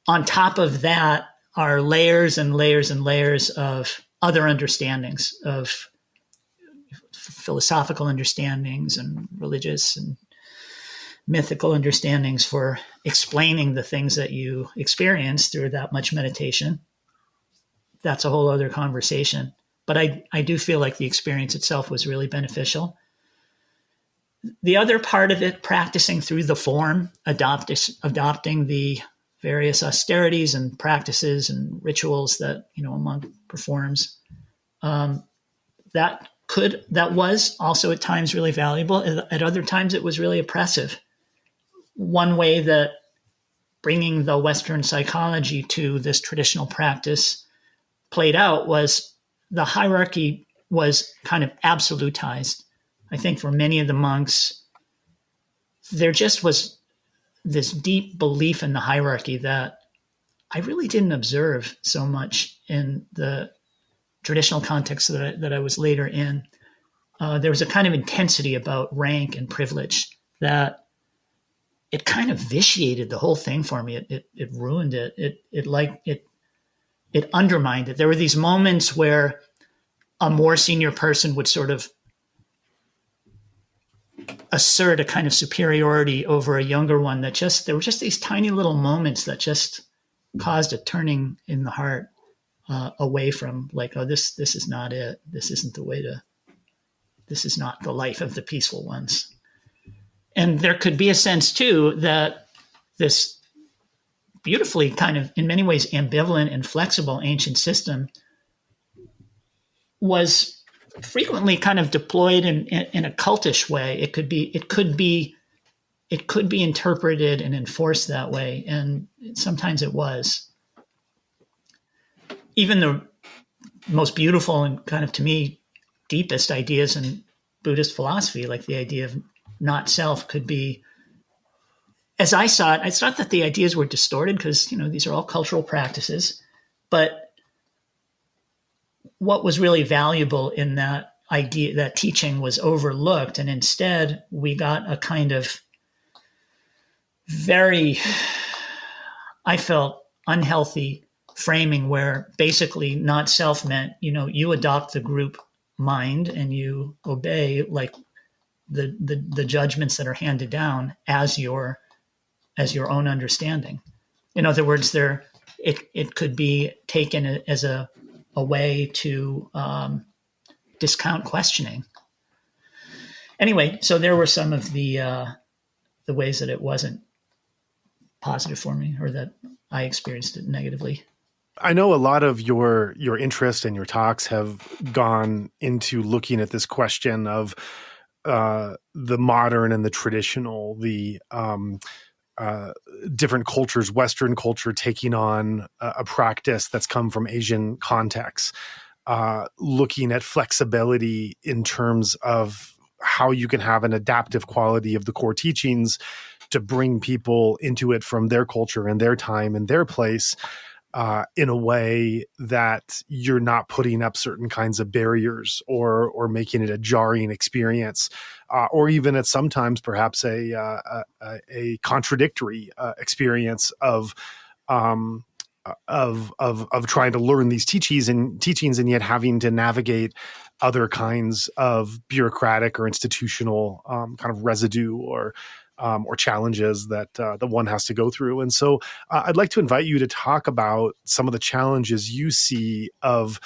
On top of that are layers and layers and layers of other understandings, of philosophical understandings and religious and mythical understandings for explaining the things that you experience through that much meditation. That's a whole other conversation. But I do feel like the experience itself was really beneficial. The other part of it, practicing through the form, adopting the various austerities and practices and rituals that, a monk performs, that was also at times really valuable. At other times, it was really oppressive. One way that bringing the Western psychology to this traditional practice played out was the hierarchy was kind of absolutized. I think for many of the monks, there just was this deep belief in the hierarchy that I really didn't observe so much in the traditional context that I was later in. There was a kind of intensity about rank and privilege that it kind of vitiated the whole thing for me. It ruined it. It undermined it. There were these moments where a more senior person would sort of assert a kind of superiority over a younger one there were just these tiny little moments that just caused a turning in the heart away from like, oh, this is not it. This isn't this is not the life of the peaceful ones. And there could be a sense too that this beautifully kind of, in many ways, ambivalent and flexible ancient system was frequently kind of deployed in a cultish way. It could be interpreted and enforced that way, and sometimes it was. Even the most beautiful and kind of, to me, deepest ideas in Buddhist philosophy, like the idea of not self, could be, as I saw it, it's not that the ideas were distorted, because these are all cultural practices, but what was really valuable in that idea, that teaching, was overlooked. And instead we got a kind of very, I felt, unhealthy framing where basically not self meant, you adopt the group mind and you obey like the judgments that are handed down as your own understanding. In other words, it could be taken as a way to discount questioning. Anyway, so there were some of the ways that it wasn't positive for me, or that I experienced it negatively. I know a lot of your interest and your talks have gone into looking at this question of the modern and the traditional, the different cultures, Western culture taking on a practice that's come from Asian contexts, looking at flexibility in terms of how you can have an adaptive quality of the core teachings to bring people into it from their culture and their time and their place, in a way that you're not putting up certain kinds of barriers or making it a jarring experience, or even at sometimes perhaps a contradictory experience of trying to learn these teachings and yet having to navigate other kinds of bureaucratic or institutional kind of residue or or challenges that that one has to go through. And so I'd like to invite you to talk about some of the challenges you see of,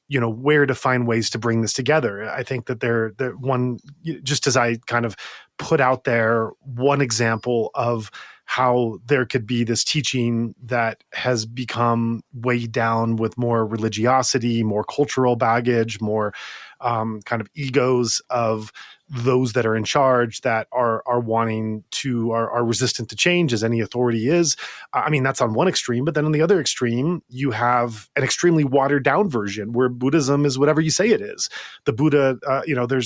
where to find ways to bring this together. I think that they're one, just as I kind of put out there one example of how there could be this teaching that has become weighed down with more religiosity, more cultural baggage, more kind of egos of those that are in charge that are wanting to, are resistant to change, as any authority is. I mean, that's on one extreme, but then on the other extreme, you have an extremely watered down version where Buddhism is whatever you say it is. The Buddha,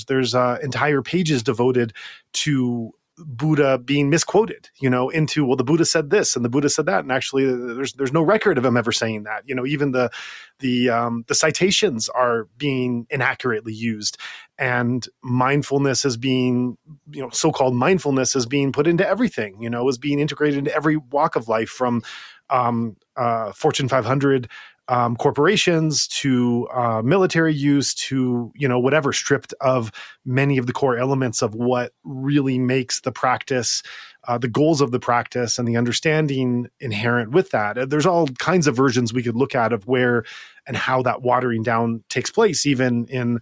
there's entire pages devoted to Buddha being misquoted, into, well, the Buddha said this and the Buddha said that, and actually there's no record of him ever saying that. Even the citations are being inaccurately used, and mindfulness is being, so-called mindfulness is being put into everything, is being integrated into every walk of life, from Fortune 500 corporations to military use to, whatever, stripped of many of the core elements of what really makes the practice, the goals of the practice and the understanding inherent with that. There's all kinds of versions we could look at of where and how that watering down takes place, even in,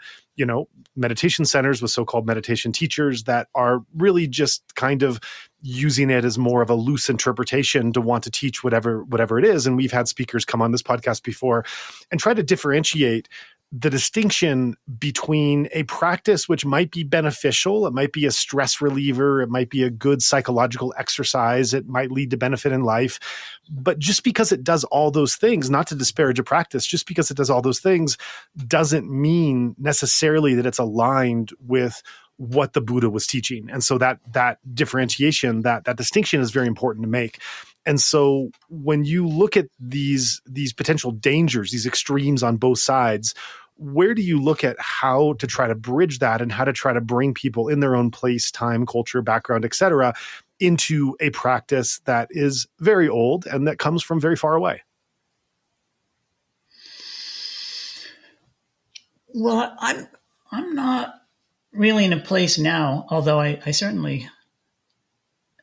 meditation centers with so-called meditation teachers that are really just kind of using it as more of a loose interpretation to want to teach whatever it is. And we've had speakers come on this podcast before and try to differentiate the distinction between a practice which might be beneficial, it might be a stress reliever, it might be a good psychological exercise, it might lead to benefit in life. But just because it does all those things, not to disparage a practice, just because it does all those things doesn't mean necessarily that it's aligned with what the Buddha was teaching. And so that differentiation, that distinction is very important to make. And so when you look at these potential dangers, these extremes on both sides, where do you look at how to try to bridge that and how to try to bring people in their own place, time, culture, background, et cetera, into a practice that is very old and that comes from very far away? Well, I'm not really in a place now, although I certainly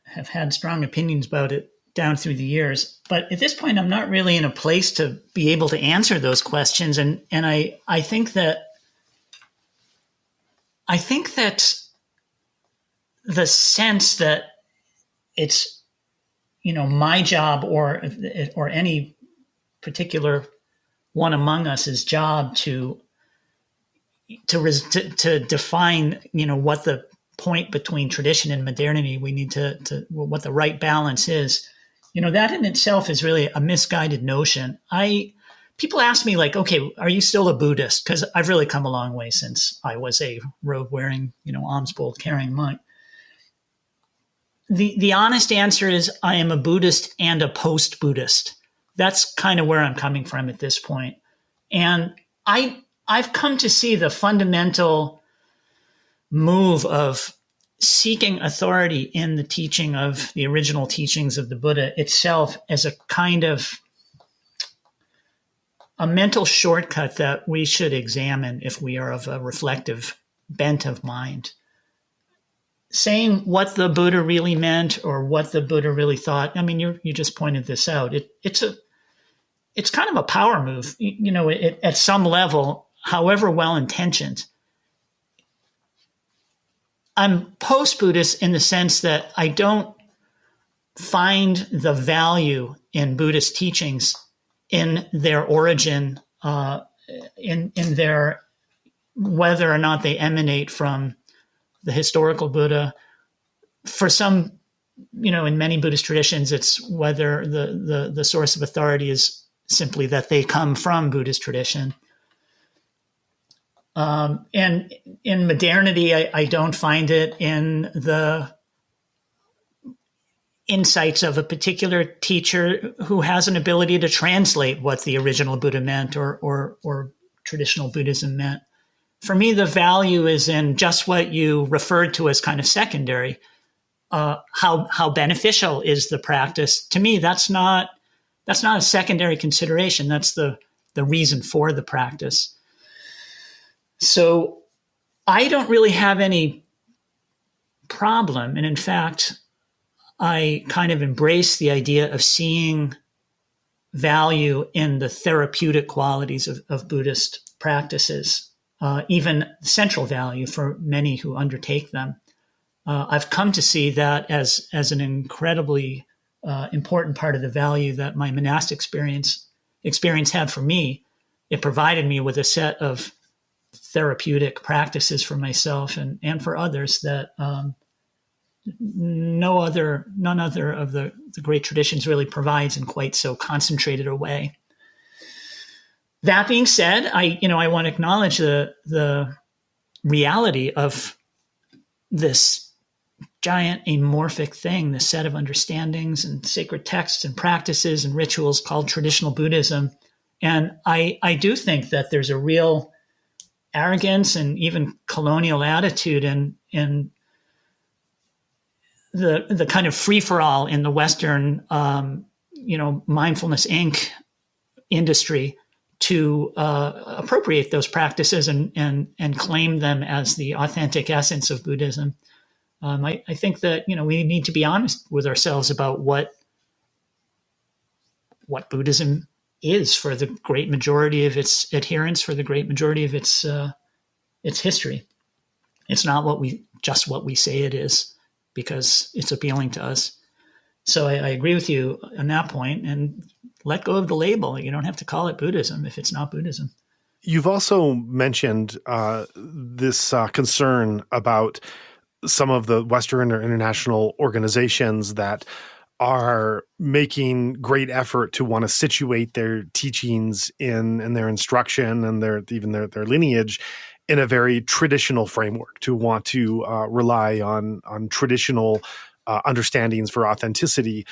have had strong opinions about it down through the years. But at this point, I'm not really in a place to be able to answer those questions. And I think that the sense that it's, my job or any particular one among us's job to define, what the point between tradition and modernity, we need to what the right balance is. That in itself is really a misguided notion. People ask me, like, okay, are you still a Buddhist? Because I've really come a long way since I was a robe-wearing, alms bowl carrying monk. The honest answer is I am a Buddhist and a post-Buddhist. That's kind of where I'm coming from at this point. And I've come to see the fundamental move of seeking authority in the teaching of the original teachings of the Buddha itself as a kind of a mental shortcut that we should examine if we are of a reflective bent of mind. Saying what the Buddha really meant or what the Buddha really thought. I mean, you just pointed this out. It's kind of a power move, at some level, however well-intentioned. I'm post-Buddhist in the sense that I don't find the value in Buddhist teachings in their origin, in their whether or not they emanate from the historical Buddha. For some, in many Buddhist traditions, it's whether the source of authority is simply that they come from Buddhist tradition. And in modernity, I don't find it in the insights of a particular teacher who has an ability to translate what the original Buddha meant or traditional Buddhism meant. For me, the value is in just what you referred to as kind of secondary. How beneficial is the practice? To me, that's not a secondary consideration. That's the reason for the practice. So I don't really have any problem. And in fact, I kind of embrace the idea of seeing value in the therapeutic qualities of Buddhist practices, even central value for many who undertake them. I've come to see that as an incredibly important part of the value that my monastic experience had for me. It provided me with a set of therapeutic practices for myself and for others that none other of the great traditions really provides in quite so concentrated a way. That being said, I want to acknowledge the reality of this giant amorphic thing, the set of understandings and sacred texts and practices and rituals called traditional Buddhism. And I do think that there's a real arrogance and even colonial attitude in the kind of free-for-all in the Western, Mindfulness Inc. industry to appropriate those practices and claim them as the authentic essence of Buddhism. I think that we need to be honest with ourselves about what Buddhism is for the great majority of its adherents, for the great majority of its history. It's not what we say it is because it's appealing to us. So I agree with you on that point, and let go of the label. You don't have to call it Buddhism if it's not Buddhism. You've also mentioned this concern about some of the Western or international organizations that are making great effort to want to situate their teachings in their instruction and their lineage in a very traditional framework, to want to rely on traditional understandings for authenticity.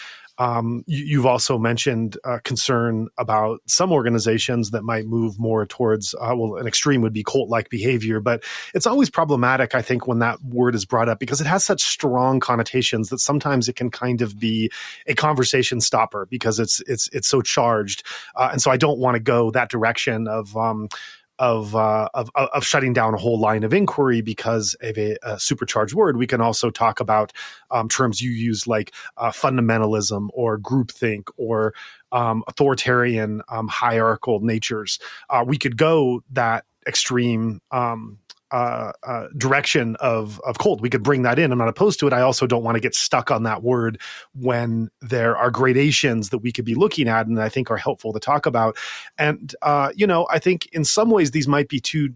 You've also mentioned concern about some organizations that might move more towards, an extreme would be cult-like behavior, but it's always problematic, I think, when that word is brought up because it has such strong connotations that sometimes it can kind of be a conversation stopper because it's so charged. And so I don't want to go that direction of shutting down a whole line of inquiry because of a supercharged word. We can also talk about terms you use like fundamentalism or groupthink or authoritarian hierarchical natures. We could go that extreme direction of cult. We could bring that in. I'm not opposed to it. I also don't want to get stuck on that word when there are gradations that we could be looking at and I think are helpful to talk about. And, I think in some ways these might be two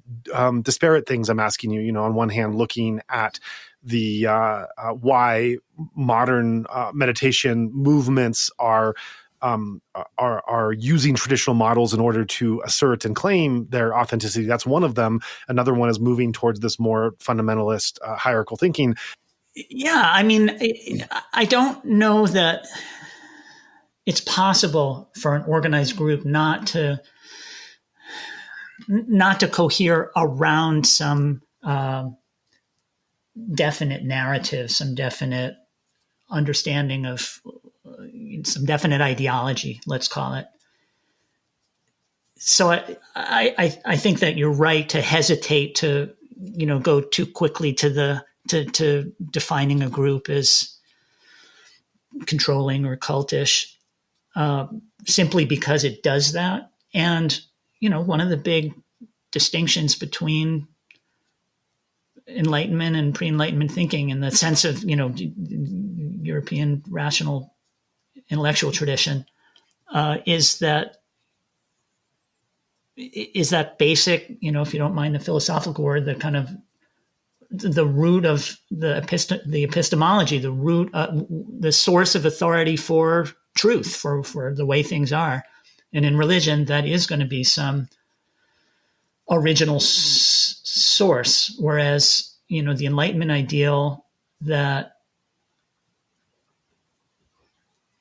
disparate things I'm asking you, on one hand, looking at the why modern meditation movements are using traditional models in order to assert and claim their authenticity. That's one of them. Another one is moving towards this more fundamentalist hierarchical thinking. Yeah, I mean, I don't know that it's possible for an organized group not to cohere around some definite narrative, some definite understanding of some definite ideology, let's call it. So I think that you're right to hesitate to, go too quickly to defining a group as controlling or cultish, simply because it does that. And, one of the big distinctions between Enlightenment and pre-Enlightenment thinking in the sense of, European rational intellectual tradition, is that basic, if you don't mind the philosophical word, the kind of the root of the epistemology, the root, the source of authority for truth, for the way things are. And in religion, that is going to be some original source, whereas, the Enlightenment ideal that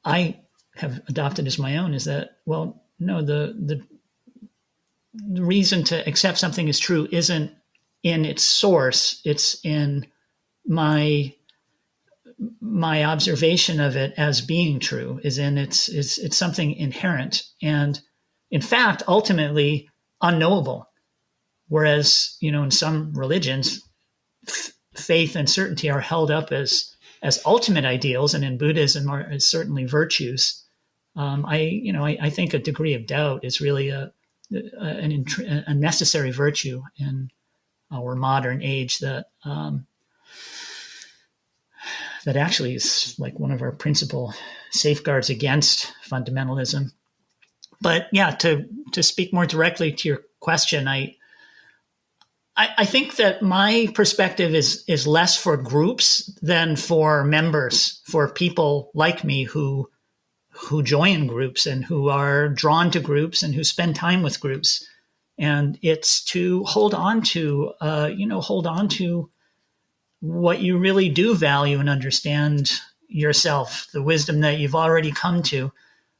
I have adopted as my own is that, well, no, the reason to accept something as true isn't in its source, it's in my observation of it as being true, is in it's something inherent and, in fact, ultimately unknowable. Whereas, in some religions, faith and certainty are held up as as ultimate ideals, and in Buddhism are certainly virtues. I think a degree of doubt is really a necessary virtue in our modern age that actually is like one of our principal safeguards against fundamentalism. But yeah, to speak more directly to your question, I think that my perspective is less for groups than for members, for people like me who join groups and who are drawn to groups and who spend time with groups. And it's to hold on to what you really do value and understand yourself, the wisdom that you've already come to.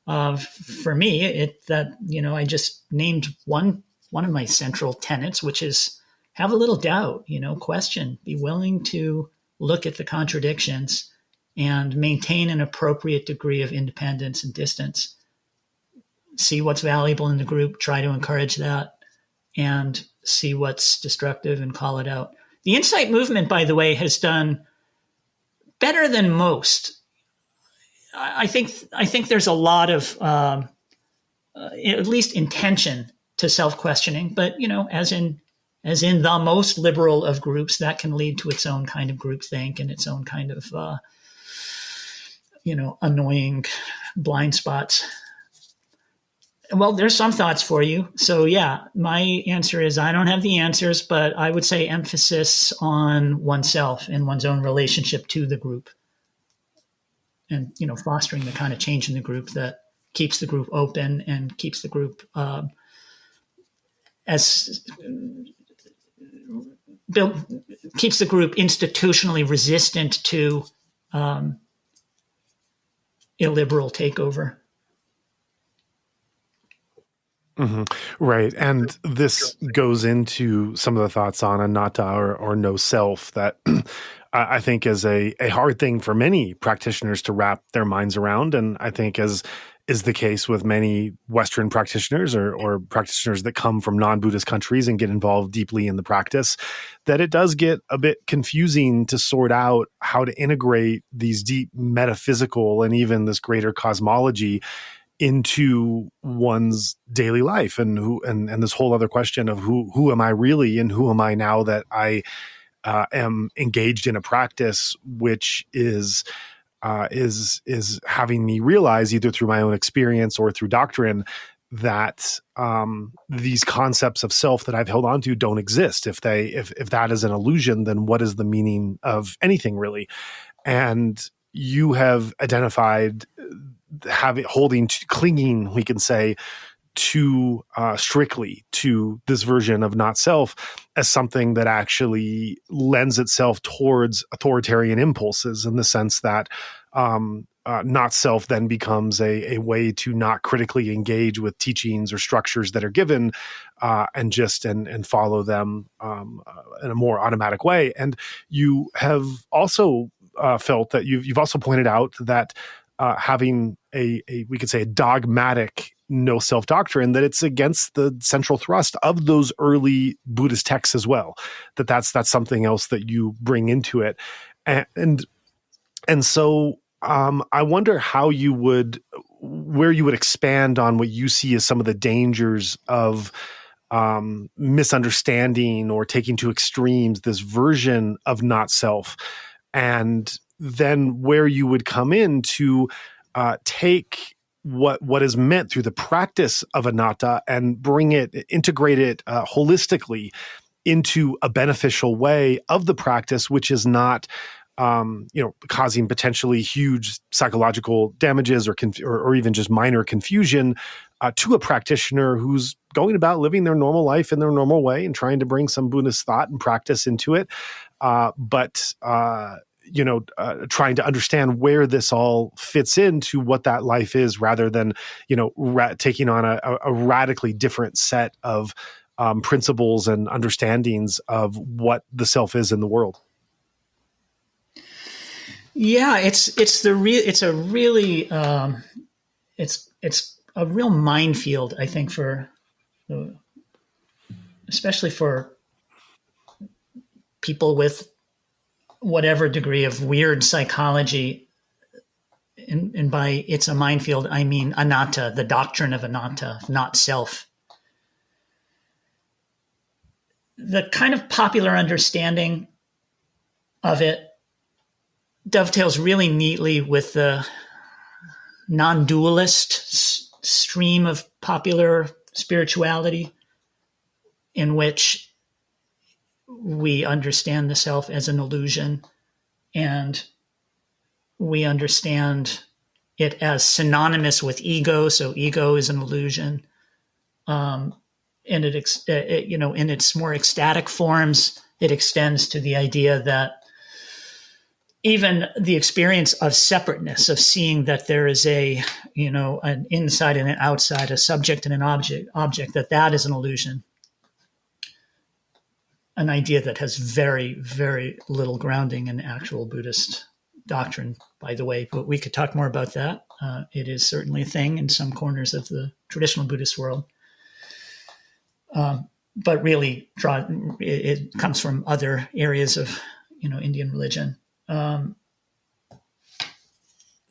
For me, I just named one of my central tenets, which is have a little doubt, question, be willing to look at the contradictions and maintain an appropriate degree of independence and distance. See what's valuable in the group, try to encourage that, and see what's destructive and call it out. The Insight movement, by the way, has done better than most. I think there's a lot of at least intention to self-questioning, but as in the most liberal of groups, that can lead to its own kind of groupthink and its own kind of annoying blind spots. Well, there's some thoughts for you. So yeah, my answer is I don't have the answers, but I would say emphasis on oneself and one's own relationship to the group. And, fostering the kind of change in the group that keeps the group open and keeps the group keeps the group institutionally resistant to illiberal takeover. Mm-hmm. Right. And this goes into some of the thoughts on anatta or no self that I think is a hard thing for many practitioners to wrap their minds around. And I think as is the case with many Western practitioners or practitioners that come from non-Buddhist countries and get involved deeply in the practice, that it does get a bit confusing to sort out how to integrate these deep metaphysical and even this greater cosmology into one's daily life and this whole other question of who am I really and who am I now that I am engaged in a practice which is having me realize either through my own experience or through doctrine that these concepts of self that I've held on to don't exist. If that is an illusion, then what is the meaning of anything really? And you have identified clinging, we can say, to strictly to this version of not self as something that actually lends itself towards authoritarian impulses, in the sense that not self then becomes a way to not critically engage with teachings or structures that are given and follow them in a more automatic way. And you have also felt that you've also pointed out that having we could say a dogmatic no self doctrine, that it's against the central thrust of those early Buddhist texts as well. That's something else that you bring into it, and so I wonder where you would expand on what you see as some of the dangers of misunderstanding or taking to extremes this version of not self, and then where you would come in to take what is meant through the practice of anatta and integrate it holistically into a beneficial way of the practice, which is not causing potentially huge psychological damages or even just minor confusion to a practitioner who's going about living their normal life in their normal way and trying to bring some Buddhist thought and practice into it, but trying to understand where this all fits into what that life is, rather than taking on a radically different set of principles and understandings of what the self is in the world. Yeah, it's a real minefield, I think, especially for people with whatever degree of weird psychology, and by it's a minefield, I mean anatta, the doctrine of anatta, not self. The kind of popular understanding of it dovetails really neatly with the non-dualist stream of popular spirituality, in which we understand the self as an illusion, and we understand it as synonymous with ego. So ego is an illusion. And in its more ecstatic forms, it extends to the idea that even the experience of separateness, of seeing that there is an inside and an outside, a subject and an object, that is an illusion. An idea that has very, very little grounding in actual Buddhist doctrine, by the way, but we could talk more about that. It is certainly a thing in some corners of the traditional Buddhist world. But really, it comes from other areas of, Indian religion.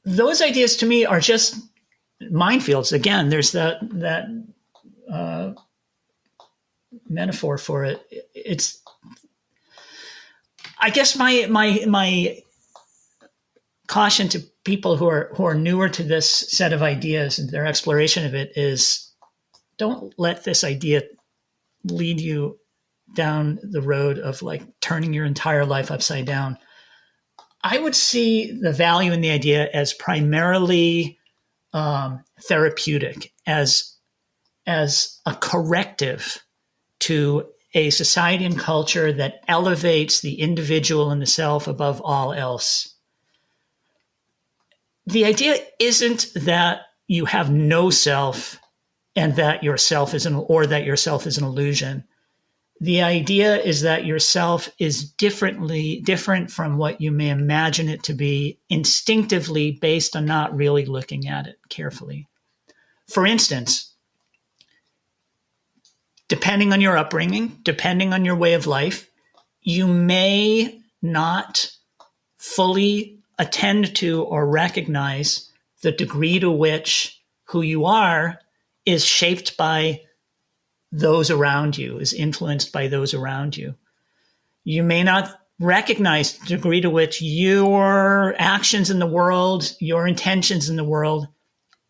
Those ideas to me are just minefields. Again, there's that metaphor for it. It's, I guess, my caution to people who are newer to this set of ideas and their exploration of it is, don't let this idea lead you down the road of like turning your entire life upside down. I would see the value in the idea as primarily therapeutic, as a corrective to a society and culture that elevates the individual and the self above all else. The idea isn't that you have no self and that yourself is that yourself is an illusion. The idea is that yourself is different from what you may imagine it to be instinctively, based on not really looking at it carefully. For instance, depending on your upbringing, depending on your way of life, you may not fully attend to or recognize the degree to which who you are is shaped by those around you, is influenced by those around you. You may not recognize the degree to which your actions in the world, your intentions in the world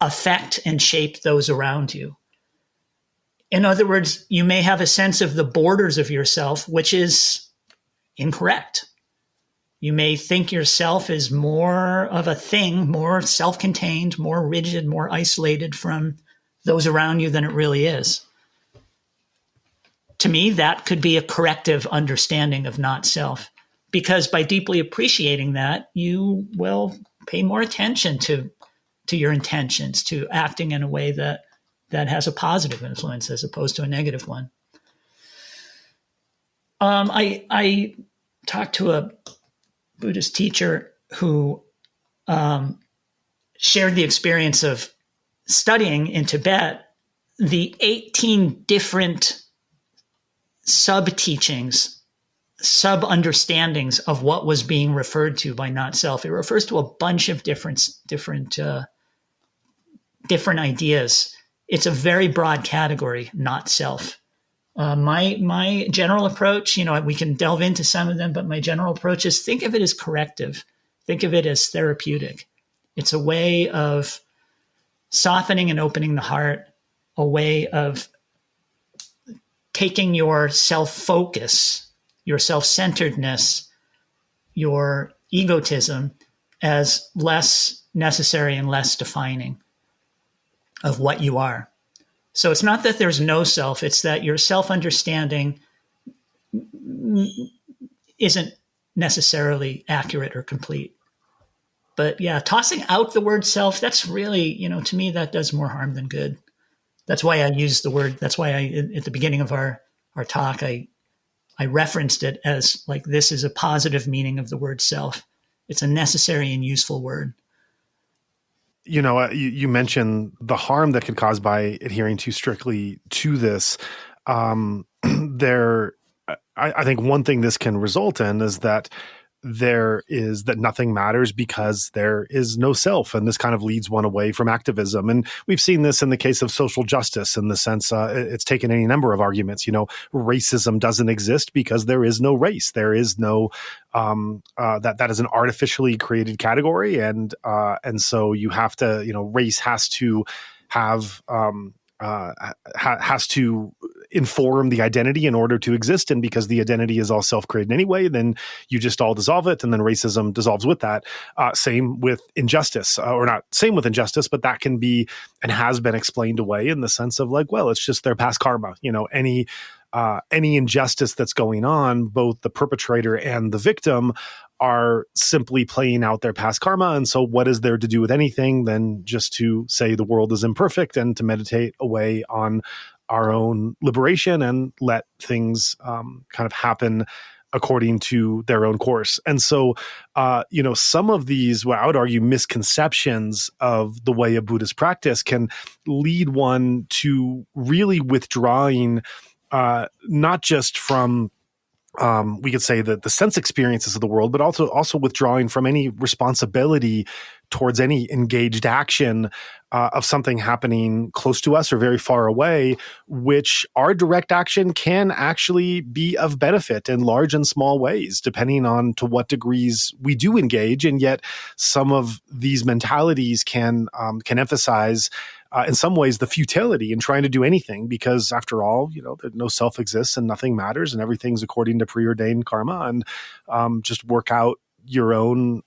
affect and shape those around you. In other words, you may have a sense of the borders of yourself, which is incorrect. You may think yourself is more of a thing, more self-contained, more rigid, more isolated from those around you than it really is. To me, that could be a corrective understanding of not self, because by deeply appreciating that, you will pay more attention to your intentions, to acting in a way that has a positive influence as opposed to a negative one. I talked to a Buddhist teacher who shared the experience of studying in Tibet the 18 different sub-teachings, sub-understandings of what was being referred to by not self. It refers to a bunch of different ideas. It's a very broad category, not self. My general approach, we can delve into some of them, but my general approach is think of it as corrective. Think of it as therapeutic. It's a way of softening and opening the heart, a way of taking your self-focus, your self-centeredness, your egotism as less necessary and less defining of what you are. So it's not that there's no self, it's that your self-understanding isn't necessarily accurate or complete. But yeah, tossing out the word self, that's really, to me, that does more harm than good. That's why I use the word, that's why at the beginning of our talk, I referenced it as like, this is a positive meaning of the word self. It's a necessary and useful word. You mentioned the harm that could cause by adhering too strictly to this. I think one thing this can result in is that that nothing matters because there is no self. And this kind of leads one away from activism. And we've seen this in the case of social justice, in the sense it's taken any number of arguments. Racism doesn't exist because there is no race. There is no that is an artificially created category. And so you have to, race has to have has to inform the identity in order to exist. And because the identity is all self-created anyway, then you just all dissolve it, and then racism dissolves with that. Same with injustice, or not same with injustice, but that can be and has been explained away in the sense of like, well, it's just their past karma. Any injustice that's going on, both the perpetrator and the victim are simply playing out their past karma. And so what is there to do with anything than just to say the world is imperfect and to meditate away on our own liberation and let things kind of happen according to their own course. And so, some of these, I would argue, misconceptions of the way a Buddhist practice can lead one to really withdrawing not just from we could say that the sense experiences of the world, but also withdrawing from any responsibility towards any engaged action of something happening close to us or very far away, which our direct action can actually be of benefit in large and small ways, depending on to what degrees we do engage. And yet some of these mentalities can emphasize in some ways the futility in trying to do anything, because after all, no self exists and nothing matters and everything's according to preordained karma, and just work out your own,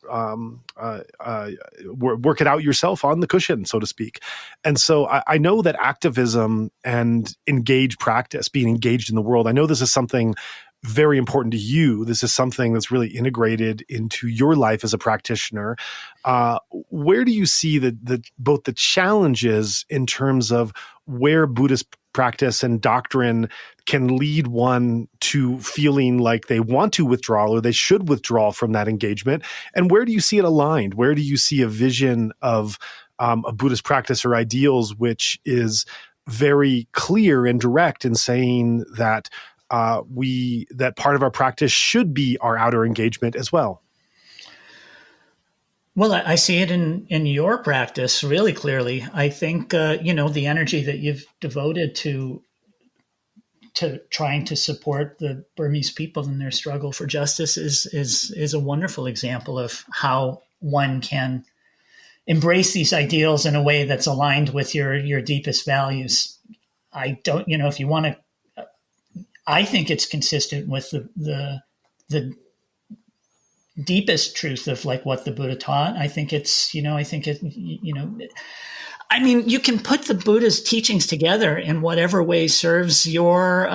work it out yourself on the cushion, so to speak. And so I know that activism and engaged practice, being engaged in the world, I know this is something very important to you. This is something that's really integrated into your life as a practitioner. Where do you see both the challenges in terms of where Buddhist practice and doctrine can lead one to feeling like they want to withdraw or they should withdraw from that engagement? And where do you see it aligned? Where do you see a vision of a Buddhist practice or ideals which is very clear and direct in saying that that part of our practice should be our outer engagement as well? Well, I see it in your practice really clearly. I think, the energy that you've devoted to trying to support the Burmese people in their struggle for justice is a wonderful example of how one can embrace these ideals in a way that's aligned with your deepest values. I don't, if you want to, I think it's consistent with the deepest truth of like what the Buddha taught. I think it's, you can put the Buddha's teachings together in whatever way serves your,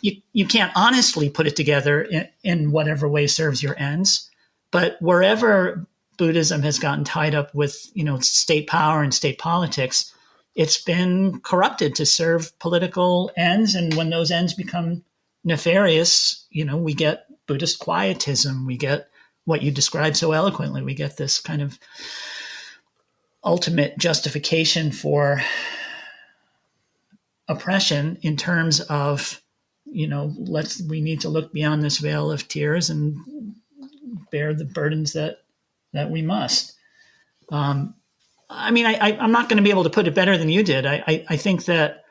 you can't honestly put it together in whatever way serves your ends, but wherever Buddhism has gotten tied up with, state power and state politics, it's been corrupted to serve political ends. And when those ends become nefarious, we get Buddhist quietism. We get what you described so eloquently. We get this kind of ultimate justification for oppression in terms of, we need to look beyond this veil of tears and bear the burdens that we must. I'm not going to be able to put it better than you did. I think that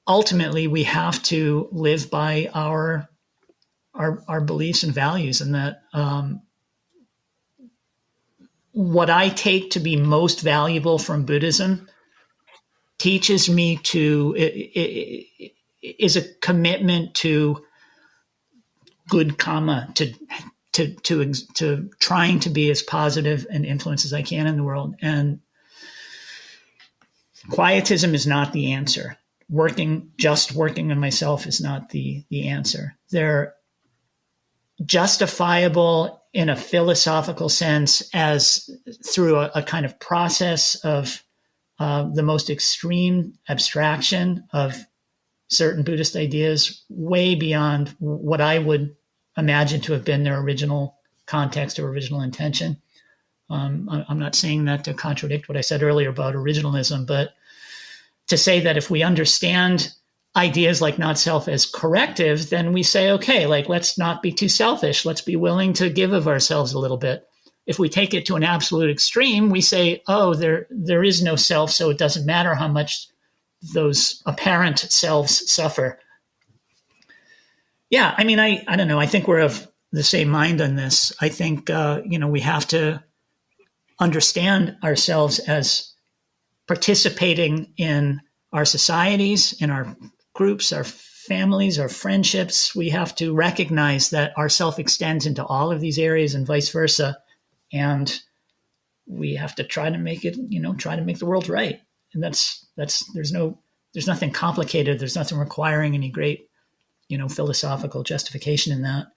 ultimately we have to live by our beliefs and values, and that what I take to be most valuable from Buddhism teaches me is a commitment to good karma, to trying to be as positive an influence as I can in the world. And quietism is not the answer. Working on myself is not the answer. They're justifiable in a philosophical sense as through a kind of process of the most extreme abstraction of certain Buddhist ideas, way beyond what I would imagine to have been their original context or original intention. I'm not saying that to contradict what I said earlier about originalism, but to say that if we understand ideas like not self as corrective, then we say, okay, like, let's not be too selfish. Let's be willing to give of ourselves a little bit. If we take it to an absolute extreme, we say, oh, there is no self, so it doesn't matter how much those apparent selves suffer. Yeah, I mean, I don't know. I think we're of the same mind on this. I think, we have to understand ourselves as participating in our societies, in our groups, our families, our friendships. We have to recognize that our self extends into all of these areas and vice versa. And we have to try to make it, try to make the world right. And there's nothing complicated. There's nothing requiring any great, philosophical justification in that.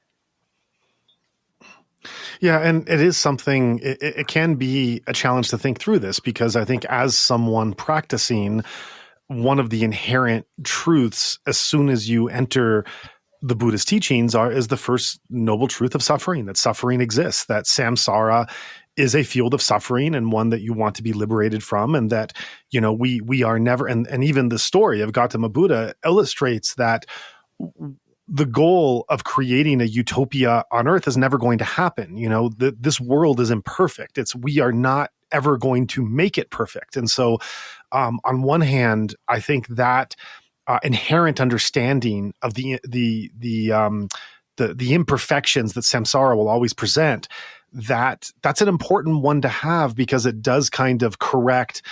Yeah, and it is something, it can be a challenge to think through this, because I think as someone practicing, one of the inherent truths as soon as you enter the Buddhist teachings is the first noble truth of suffering, that suffering exists, that samsara is a field of suffering and one that you want to be liberated from, and that, we are never, and even the story of Gautama Buddha illustrates that the goal of creating a utopia on earth is never going to happen. This world is imperfect. We are not ever going to make it perfect. And so, on one hand, I think that inherent understanding of the imperfections that samsara will always present, that's an important one to have, because it does kind of correct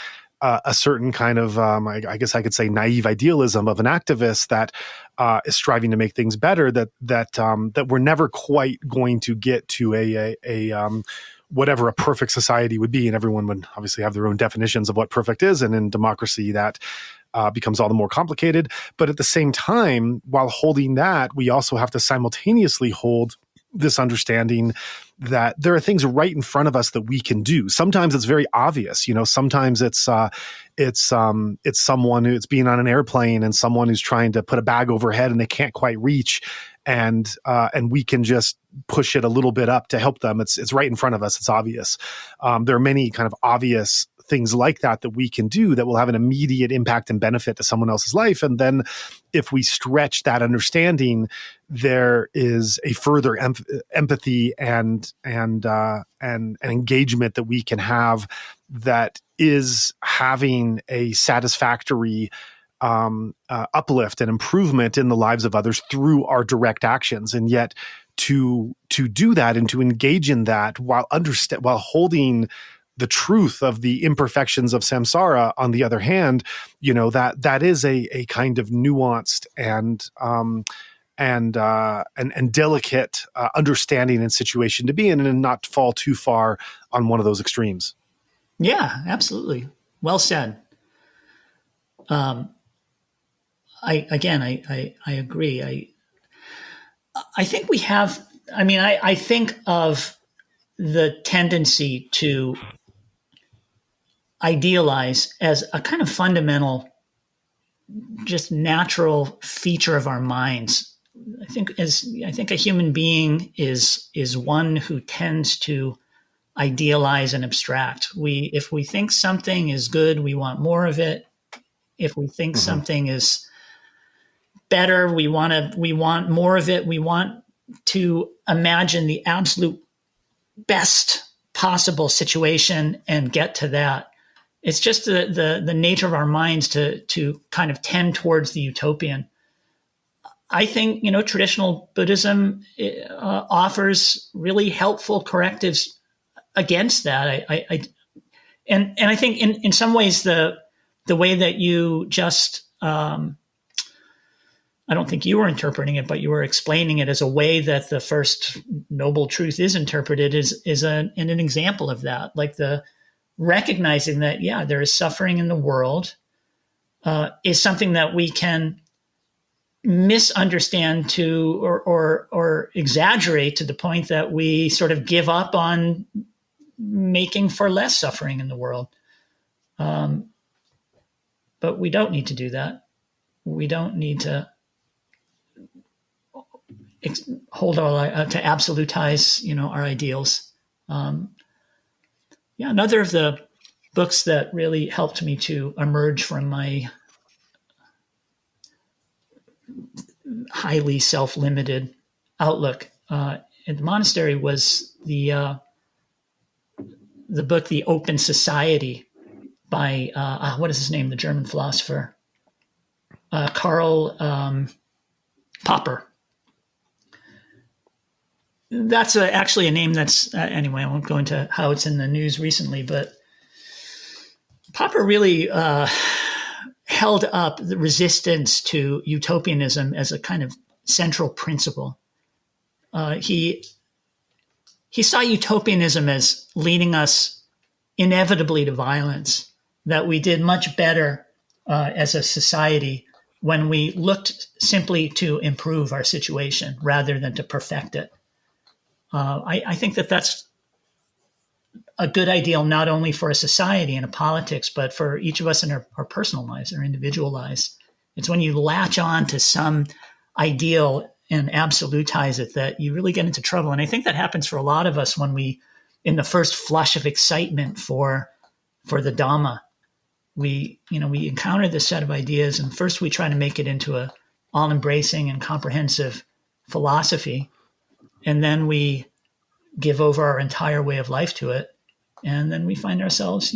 a certain kind of, I guess I could say, naive idealism of an activist that is striving to make things better. That we're never quite going to get to a whatever a perfect society would be, and everyone would obviously have their own definitions of what perfect is, and in democracy that becomes all the more complicated. But at the same time, while holding that, we also have to simultaneously hold this understanding that there are things right in front of us that we can do. Sometimes it's very obvious, sometimes it's someone who's being on an airplane and someone who's trying to put a bag overhead and they can't quite reach. And we can just push it a little bit up to help them. It's right in front of us. It's obvious. There are many kind of obvious things like that we can do that will have an immediate impact and benefit to someone else's life. And then if we stretch that understanding, there is a further empathy and engagement that we can have that is having a satisfactory uplift and improvement in the lives of others through our direct actions. And yet to do that and to engage in that while holding the truth of the imperfections of samsara, on the other hand, that is a kind of nuanced and delicate understanding and situation to be in, and not fall too far on one of those extremes. Yeah, absolutely. Well said. I agree. I think we have, I think of the tendency to idealize as a kind of fundamental, just natural feature of our minds. I think a human being is one who tends to idealize and abstract. If we think something is good, we want more of it. If we think something is better, we want more of it. We want to imagine the absolute best possible situation and get to that. It's just the nature of our minds to kind of tend towards the utopian. I think, traditional Buddhism offers really helpful correctives against that. I think in some ways the way that you just, I don't think you were interpreting it, but you were explaining it as a way that the first noble truth is interpreted is an example of that. Like the recognizing that, there is suffering in the world is something that we can misunderstand to or exaggerate to the point that we sort of give up on making for less suffering in the world. But we don't need to do that. We don't need to hold to absolutize, our ideals. Another of the books that really helped me to emerge from my highly self-limited outlook. And the monastery was the book The Open Society by what is his name, the German philosopher, Karl Popper. That's actually a name that's anyway. I won't go into how it's in the news recently, but Popper really held up the resistance to utopianism as a kind of central principle. He saw utopianism as leading us inevitably to violence, that we did much better as a society when we looked simply to improve our situation rather than to perfect it. I think that that's a good ideal, not only for a society and a politics, but for each of us in our personal lives, our individual lives. It's when you latch on to some ideal and absolutize it that you really get into trouble. And I think that happens for a lot of us when we, in the first flush of excitement for the Dhamma, we encounter this set of ideas, and first we try to make it into a all-embracing and comprehensive philosophy, and then we give over our entire way of life to it, and then we find ourselves,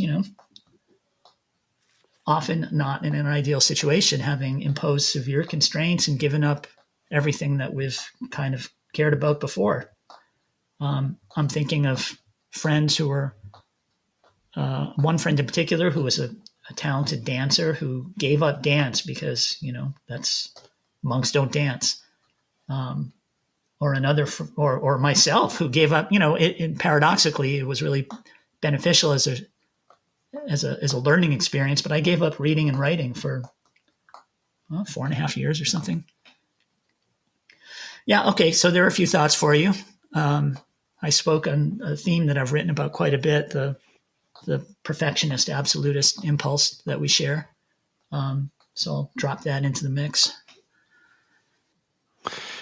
often not in an ideal situation, having imposed severe constraints and given up everything that we've kind of cared about before. I'm thinking of friends who were, one friend in particular who was a talented dancer who gave up dance because, that's monks don't dance. Or another, or myself who gave up, paradoxically, it was really beneficial as a learning experience, but I gave up reading and writing for 4.5 years or something. Yeah. Okay. So there are a few thoughts for you. I spoke on a theme that I've written about quite a bit, the perfectionist, absolutist impulse that we share. So I'll drop that into the mix.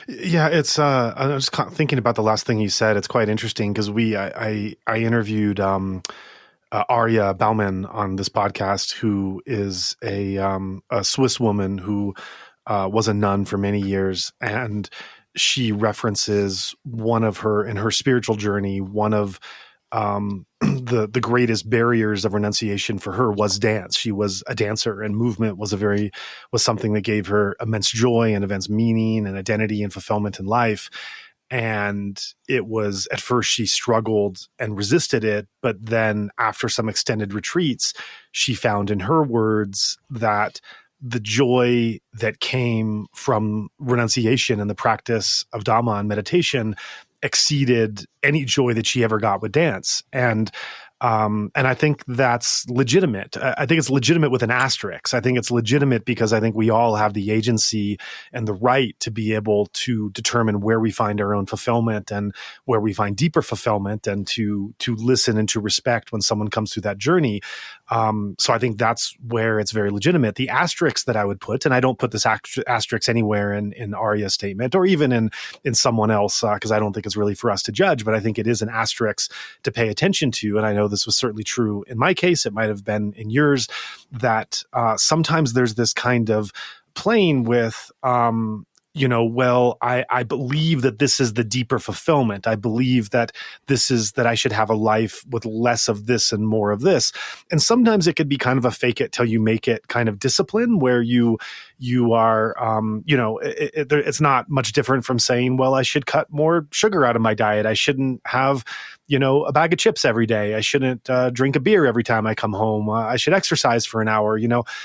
Yeah, it's. I was just thinking about the last thing you said. It's quite interesting because I interviewed Arya Baumann on this podcast, who is a Swiss woman who was a nun for many years, and she references one of her in her spiritual journey. One of the greatest barriers of renunciation for her was dance. She was a dancer, and movement was something that gave her immense joy and immense meaning and identity and fulfillment in life. And it was, at first she struggled and resisted it, but then after some extended retreats, she found, in her words, that the joy that came from renunciation and the practice of Dhamma and meditation exceeded any joy that she ever got with dance. And I think that's legitimate. I think it's legitimate with an asterisk. I think it's legitimate because I think we all have the agency and the right to be able to determine where we find our own fulfillment and where we find deeper fulfillment, and to listen and to respect when someone comes through that journey. So I think that's where it's very legitimate. The asterisk that I would put, and I don't put this asterisk anywhere in Arya's statement or even in someone else, because I don't think it's really for us to judge, but I think it is an asterisk to pay attention to. And I know this was certainly true in my case. It might have been in yours, that sometimes there's this kind of playing with, I believe that this is the deeper fulfillment. I believe that this is that I should have a life with less of this and more of this. And sometimes it could be kind of a fake it till you make it kind of discipline, where you are, it's not much different from saying, well, I should cut more sugar out of my diet. I shouldn't have, a bag of chips every day. I shouldn't drink a beer every time I come home. I should exercise for an hour.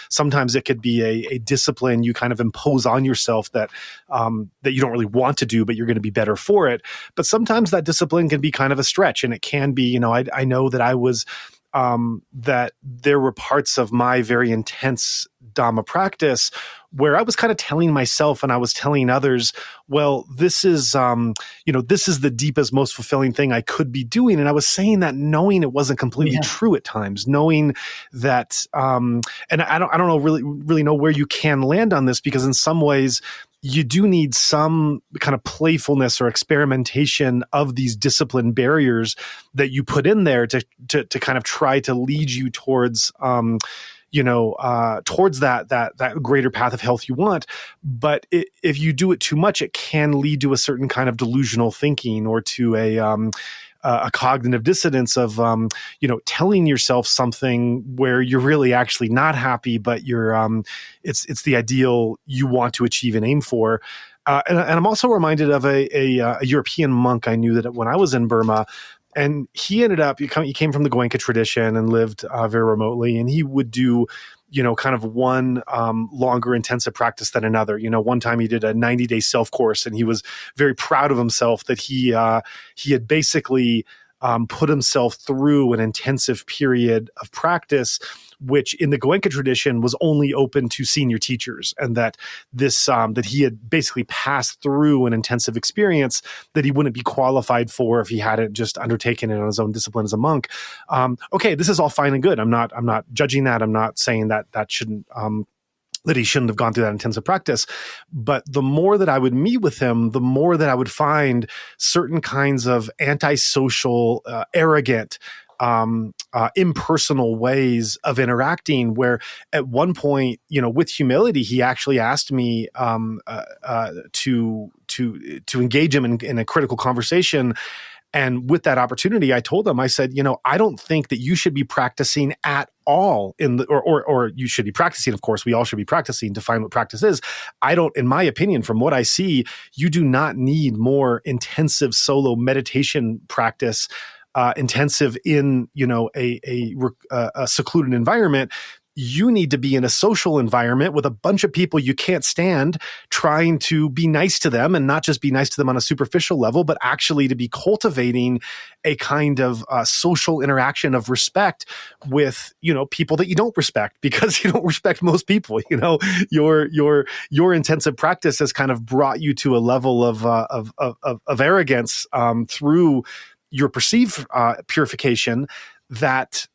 Sometimes it could be a discipline you kind of impose on yourself that you don't really want to do, but you're going to be better for it. But sometimes that discipline can be kind of a stretch, and it can be, I know that I was, that there were parts of my very intense Dhamma practice where I was kind of telling myself and I was telling others, well, this is the deepest, most fulfilling thing I could be doing. And I was saying that knowing it wasn't completely true at times, knowing that, and I don't know really know where you can land on this, because in some ways you do need some kind of playfulness or experimentation of these discipline barriers that you put in there to kind of try to lead you towards, towards that greater path of health you want. But if you do it too much, it can lead to a certain kind of delusional thinking, or to a cognitive dissonance of, telling yourself something where you're really actually not happy, but it's the ideal you want to achieve and aim for. And I'm also reminded of a European monk I knew that when I was in Burma, and he came from the Goenka tradition and lived very remotely, and he would do, kind of one longer intensive practice than another. One time he did a 90-day self course, and he was very proud of himself that he had basically put himself through an intensive period of practice, which in the Goenka tradition was only open to senior teachers, and that that he had basically passed through an intensive experience that he wouldn't be qualified for if he hadn't just undertaken it on his own discipline as a monk. Okay, this is all fine and good. I'm not judging that. I'm not saying that shouldn't. That he shouldn't have gone through that intensive practice. But the more that I would meet with him, the more that I would find certain kinds of antisocial, arrogant, impersonal ways of interacting, where at one point, with humility, he actually asked me to engage him in a critical conversation. And with that opportunity, I told him, I said, I don't think that you should be practicing at all or you should be practicing. Of course, we all should be practicing to find what practice is. In my opinion, from what I see, you do not need more intensive solo meditation practice, intensive in, a secluded environment. You need to be in a social environment with a bunch of people you can't stand, trying to be nice to them, and not just be nice to them on a superficial level, but actually to be cultivating a kind of social interaction of respect with, people that you don't respect, because you don't respect most people. Your intensive practice has kind of brought you to a level of arrogance through your perceived purification that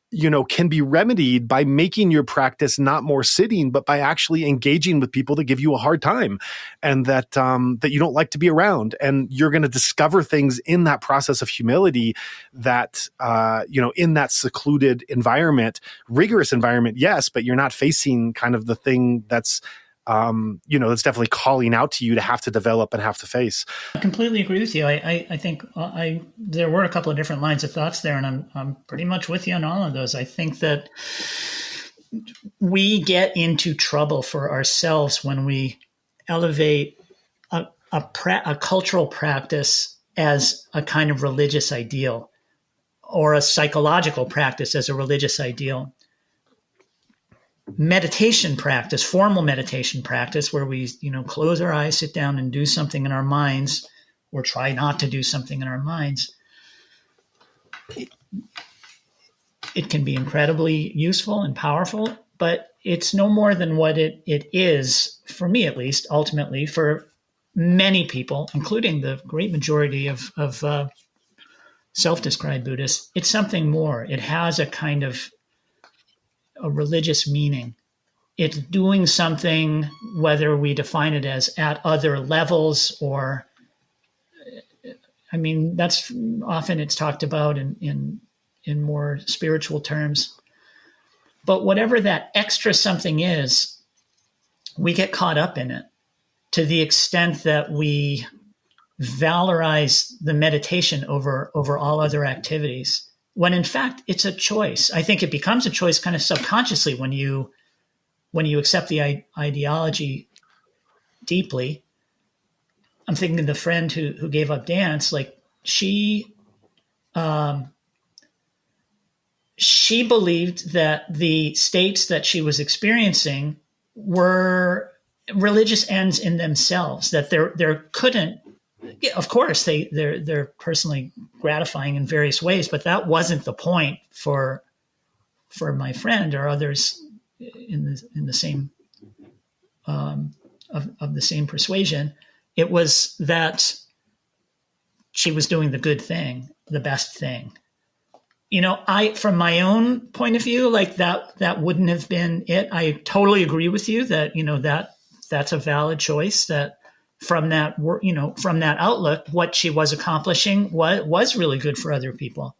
can be remedied by making your practice not more sitting, but by actually engaging with people that give you a hard time, and that you don't like to be around. And you're going to discover things in that process of humility that, in that secluded environment, rigorous environment, yes, but you're not facing kind of the thing that's, that's definitely calling out to you to have to develop and have to face. I completely agree with you. I think there were a couple of different lines of thoughts there, and I'm pretty much with you on all of those. I think that we get into trouble for ourselves when we elevate a cultural practice as a kind of religious ideal, or a psychological practice as a religious ideal. Meditation practice, formal meditation practice, where we, close our eyes, sit down, and do something in our minds, or try not to do something in our minds, it can be incredibly useful and powerful, but it's no more than what it is, for me at least, ultimately, for many people, including the great majority of self-described Buddhists. It's something more. It has a kind of a religious meaning. It's doing something, whether we define it as at other levels, or, that's often it's talked about in more spiritual terms. But whatever that extra something is, we get caught up in it to the extent that we valorize the meditation over all other activities, when in fact it's a choice. I think it becomes a choice kind of subconsciously when you accept the ideology deeply. I'm thinking of the friend who gave up dance. Like she believed that the states that she was experiencing were religious ends in themselves, that there couldn't. Of course, they're personally gratifying in various ways, but that wasn't the point for my friend or others in the same of the same persuasion. It was that she was doing the good thing, the best thing. From my own point of view, like that wouldn't have been it. I totally agree with you that that's a valid choice, that from that outlook, what she was accomplishing was really good for other people.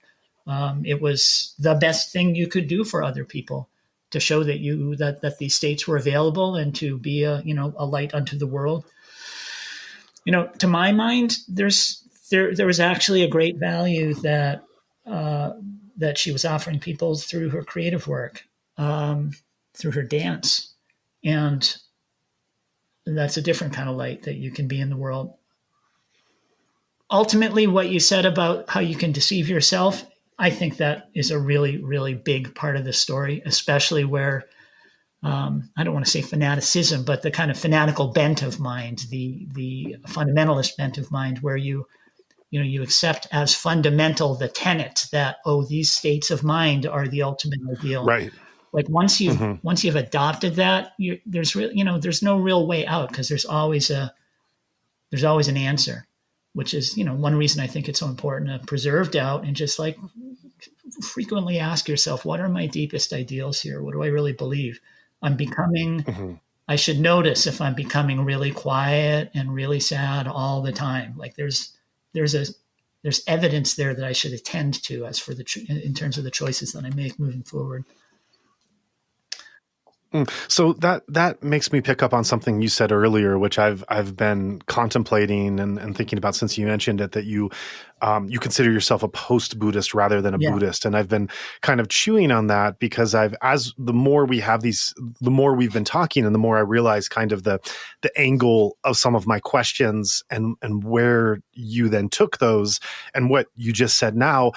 It was the best thing you could do for other people, to show that these states were available and to be a light unto the world. To my mind, there was actually a great value that she was offering people through her creative work, through her dance, and that's a different kind of light that you can be in the world. Ultimately, what you said about how you can deceive yourself, I think that is a really, really big part of the story, especially where I don't want to say fanaticism, but the kind of fanatical bent of mind, the fundamentalist bent of mind, where you accept as fundamental the tenet that, these states of mind are the ultimate ideal. Right. Like once you've adopted that, there's no real way out, because there's always an answer, which is, one reason I think it's so important to preserve doubt and just like frequently ask yourself, what are my deepest ideals here? What do I really believe? I should notice if I'm becoming really quiet and really sad all the time. Like there's evidence there that I should attend to in terms of the choices that I make moving forward. So that makes me pick up on something you said earlier, which I've been contemplating and thinking about since you mentioned it, that you consider yourself a post-Buddhist rather than a Buddhist. And I've been kind of chewing on that because the more we've been talking and the more I realize kind of the angle of some of my questions and where you then took those and what you just said now,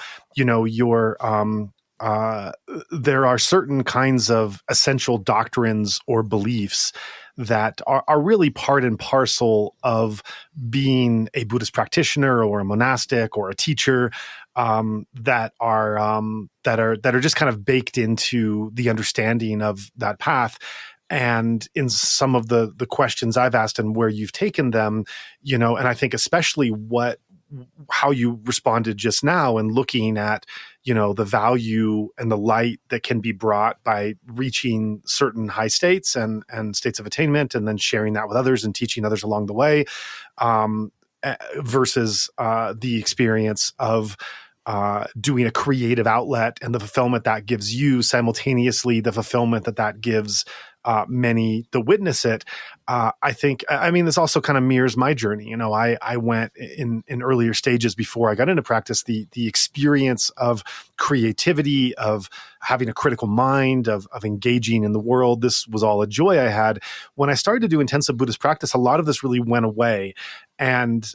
there are certain kinds of essential doctrines or beliefs that are really part and parcel of being a Buddhist practitioner or a monastic or a teacher, that are just kind of baked into the understanding of that path. And in some of the questions I've asked and where you've taken them, and I think especially how you responded just now and looking at, the value and the light that can be brought by reaching certain high states and states of attainment, and then sharing that with others and teaching others along the way, versus the experience of doing a creative outlet and the fulfillment that gives you, simultaneously the fulfillment that gives many that witness it. I think, this also kind of mirrors my journey. I went in earlier stages before I got into practice, the experience of creativity, of having a critical mind, of engaging in the world. This was all a joy I had. When I started to do intensive Buddhist practice, a lot of this really went away. And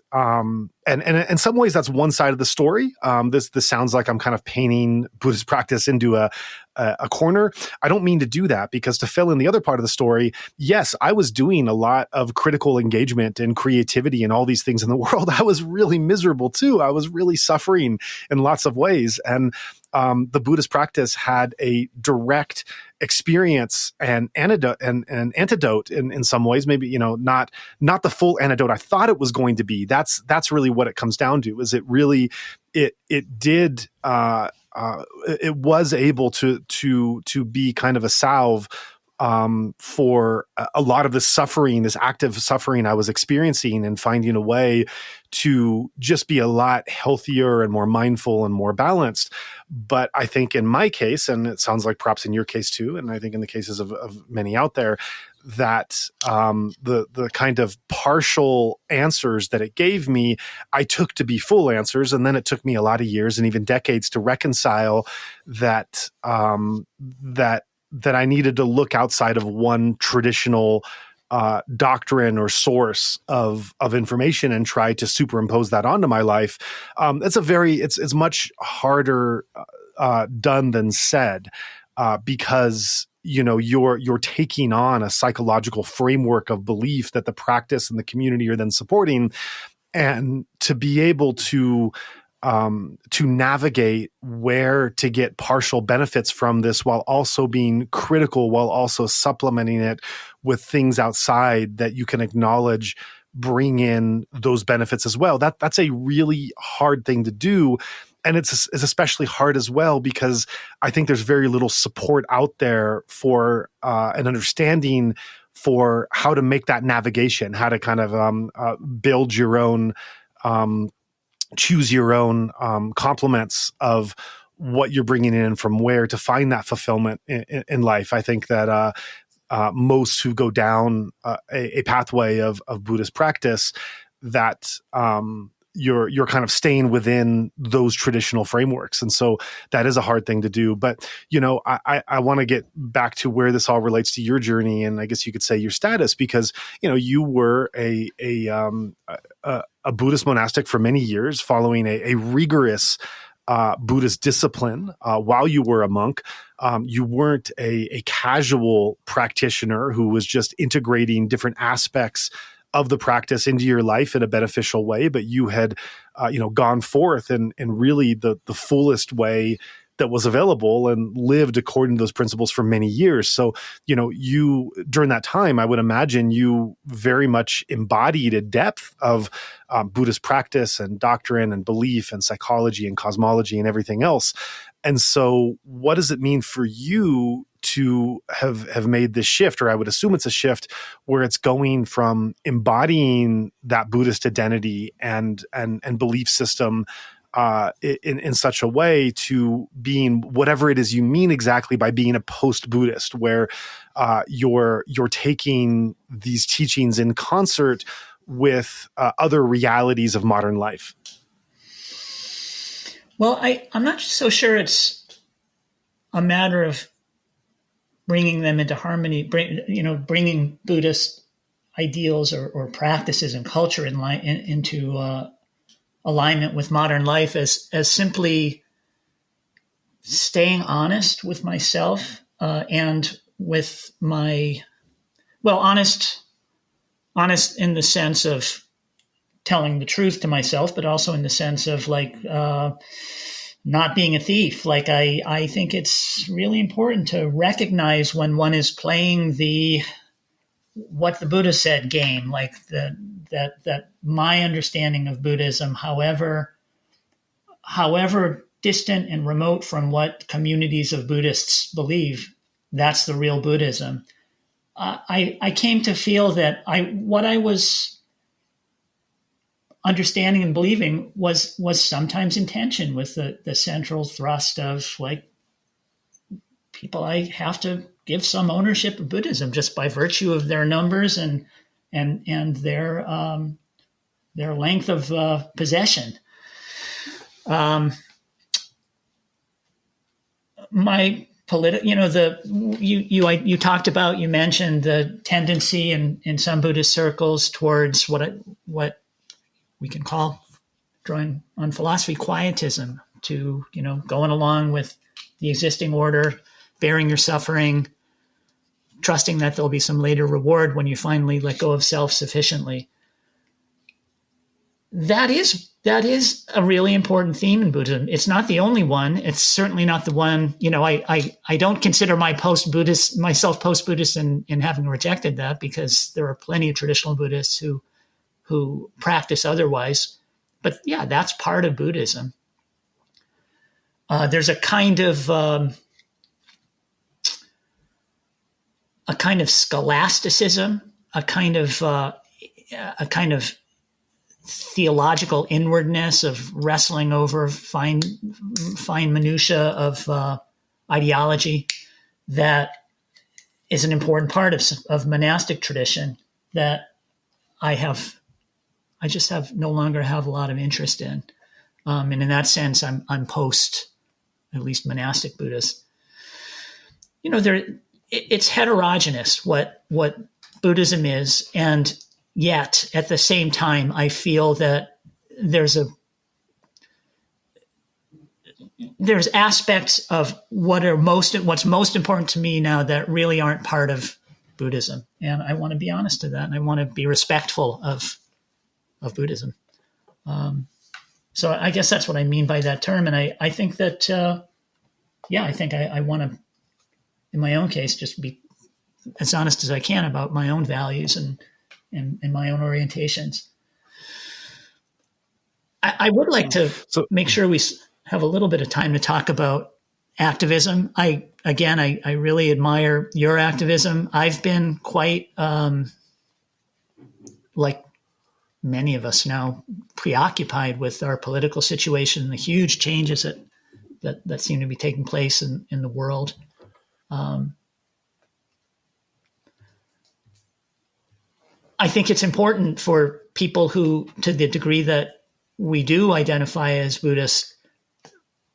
in some ways, that's one side of the story. This sounds like I'm kind of painting Buddhist practice into a corner. I don't mean to do that, because to fill in the other part of the story, yes, I was doing a lot of critical engagement and creativity and all these things in the world. I was really miserable too. I was really suffering in lots of ways. And the Buddhist practice had a direct experience and antidote in some ways, maybe, not the full antidote I thought it was going to be. That's really what it comes down to, is it really, it was able to be kind of a salve for a lot of the suffering, this active suffering I was experiencing, and finding a way to just be a lot healthier and more mindful and more balanced. But I think in my case, and it sounds like perhaps in your case too, and I think in the cases of many out there, that the kind of partial answers that it gave me, I took to be full answers. And then it took me a lot of years and even decades to reconcile that I needed to look outside of one traditional doctrine or source of information and try to superimpose that onto my life. It's much harder done than said, because you're taking on a psychological framework of belief that the practice and the community are then supporting, and to be able to navigate where to get partial benefits from this while also being critical, while also supplementing it with things outside that you can acknowledge bring in those benefits as well. That's a really hard thing to do. And it's especially hard as well because I think there's very little support out there for an understanding for how to make that navigation, how to kind of build your own choose your own complements of what you're bringing in from where to find that fulfillment in life. I think that most who go down a pathway of Buddhist practice, that you're kind of staying within those traditional frameworks. And so that is a hard thing to do. But, I want to get back to where this all relates to your journey, and I guess you could say your status, because, you were a Buddhist monastic for many years, following a rigorous Buddhist discipline while you were a monk. You weren't a casual practitioner who was just integrating different aspects of the practice into your life in a beneficial way, but you had, gone forth in really the fullest way that was available and lived according to those principles for many years. So, you, during that time, I would imagine you very much embodied a depth of Buddhist practice and doctrine and belief and psychology and cosmology and everything else. And so what does it mean for you to have made this shift? Or I would assume it's a shift where it's going from embodying that Buddhist identity and belief system in such a way to being whatever it is you mean exactly by being a post-Buddhist, where you're taking these teachings in concert with other realities of modern life. Well, I'm not so sure it's a matter of bringing them into harmony, bringing Buddhist ideals or practices and culture into alignment with modern life as simply staying honest with myself and with honest in the sense of telling the truth to myself, but also in the sense of not being a thief. I think it's really important to recognize when one is playing what the Buddha said game, that my understanding of Buddhism, however distant and remote from what communities of Buddhists believe, that's the real Buddhism. I came to feel that what I was understanding and believing was sometimes in tension with the central thrust of people. I have to give some ownership of Buddhism just by virtue of their numbers and their length of possession. My political, you talked about, you mentioned the tendency in some Buddhist circles towards what we can call, drawing on philosophy, quietism, to, going along with the existing order, bearing your suffering, trusting that there'll be some later reward when you finally let go of self sufficiently. That is a really important theme in Buddhism. It's not the only one. It's certainly not the one, I don't consider myself post-Buddhist in having rejected that, because there are plenty of traditional Buddhists who practice otherwise. But yeah, that's part of Buddhism. There's a kind of scholasticism, a kind of theological inwardness of wrestling over fine minutia of ideology that is an important part of monastic tradition that I just no longer have a lot of interest in. And in that sense, I'm post, at least monastic Buddhist. It's heterogeneous what Buddhism is, and yet at the same time, I feel that there's aspects of what's most important to me now that really aren't part of Buddhism, and I want to be honest to that, and I want to be respectful of Buddhism. So I guess that's what I mean by that term. And I think that, I think I want to, in my own case, just be as honest as I can about my own values and my own orientations. I would like to make sure we have a little bit of time to talk about activism. I really admire your activism. I've been quite, like many of us now, preoccupied with our political situation, the huge changes that that seem to be taking place in the world. I think it's important for people who, to the degree that we do identify as Buddhists,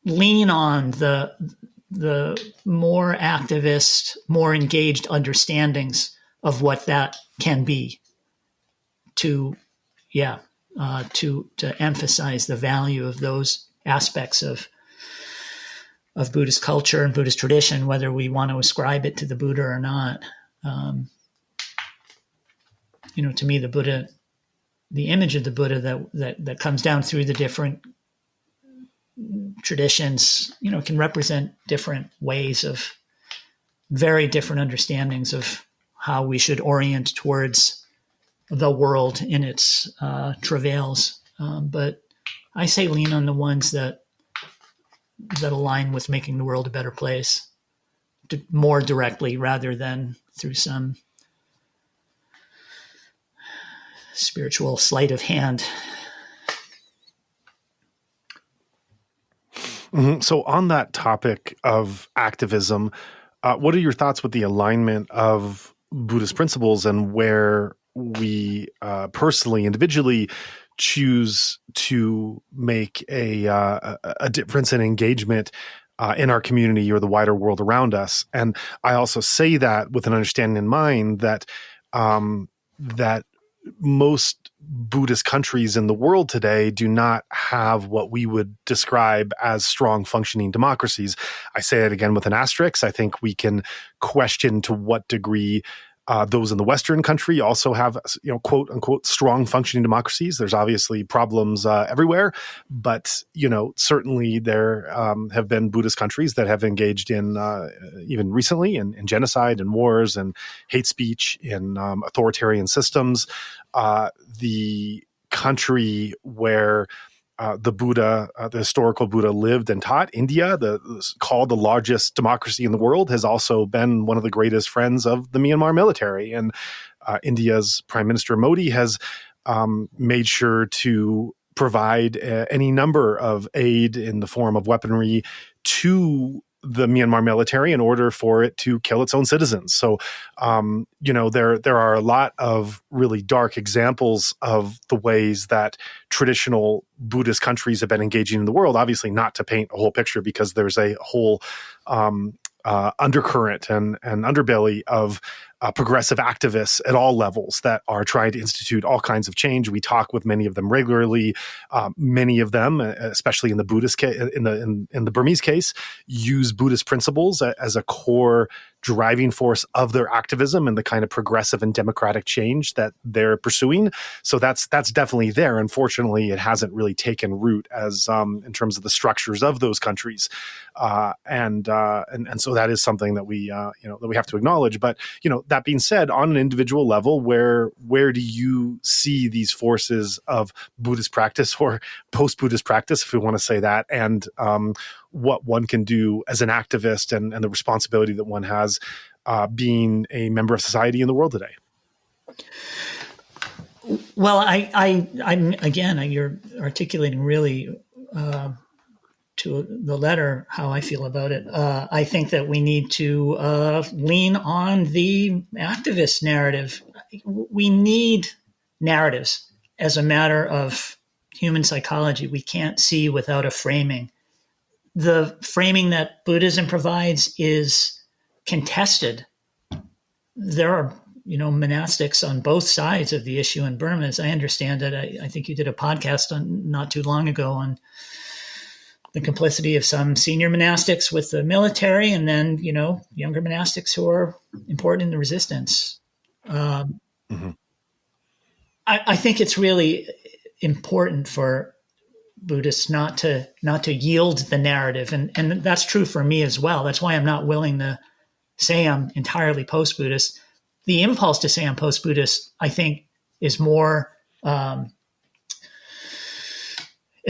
lean on the more activist, more engaged understandings of what that can be to emphasize the value of those aspects of Buddhist culture and Buddhist tradition, whether we want to ascribe it to the Buddha or not. To me, the Buddha, the image of the Buddha that comes down through the different traditions, can represent different ways of very different understandings of how we should orient towards the world in its travails. But I say lean on the ones that align with making the world a better place more directly rather than through some spiritual sleight of hand. Mm-hmm. So on that topic of activism, what are your thoughts with the alignment of Buddhist principles and where we personally, individually, choose to make a difference in engagement in our community or the wider world around us? And I also say that with an understanding in mind that that most Buddhist countries in the world today do not have what we would describe as strong functioning democracies. I say it again with an asterisk. I think we can question to what degree those in the Western country also have, quote unquote, strong functioning democracies. There's obviously problems everywhere, but, certainly there have been Buddhist countries that have engaged in, even recently, in genocide and wars and hate speech, in authoritarian systems. The country where the Buddha, the historical Buddha, lived and taught, India, called the largest democracy in the world, has also been one of the greatest friends of the Myanmar military. And India's Prime Minister Modi has made sure to provide any number of aid in the form of weaponry to the Myanmar military in order for it to kill its own citizens. So, there are a lot of really dark examples of the ways that traditional Buddhist countries have been engaging in the world. Obviously, not to paint a whole picture, because there's a whole undercurrent and underbelly of progressive activists at all levels that are trying to institute all kinds of change. We talk with many of them regularly. Many of them, especially in the Buddhist case, in the Burmese case, use Buddhist principles as a core driving force of their activism and the kind of progressive and democratic change that they're pursuing. So that's definitely there. Unfortunately, it hasn't really taken root as in terms of the structures of those countries, and so that is something that we that we have to acknowledge. But that being said, on an individual level, where do you see these forces of Buddhist practice or post-Buddhist practice, if we want to say that, and what one can do as an activist and the responsibility that one has being a member of society in the world today? Well, I'm again, you're articulating really to the letter how I feel about it. I think that we need to lean on the activist narrative. We need narratives as a matter of human psychology. We can't see without a framing. The framing that Buddhism provides is contested. There are, monastics on both sides of the issue in Burma, as I understand it. I think you did a podcast not too long ago on the complicity of some senior monastics with the military, and then, younger monastics who are important in the resistance. Mm-hmm. I think it's really important for Buddhists not to yield the narrative. And that's true for me as well. That's why I'm not willing to say I'm entirely post-Buddhist. The impulse to say I'm post-Buddhist, I think, is more a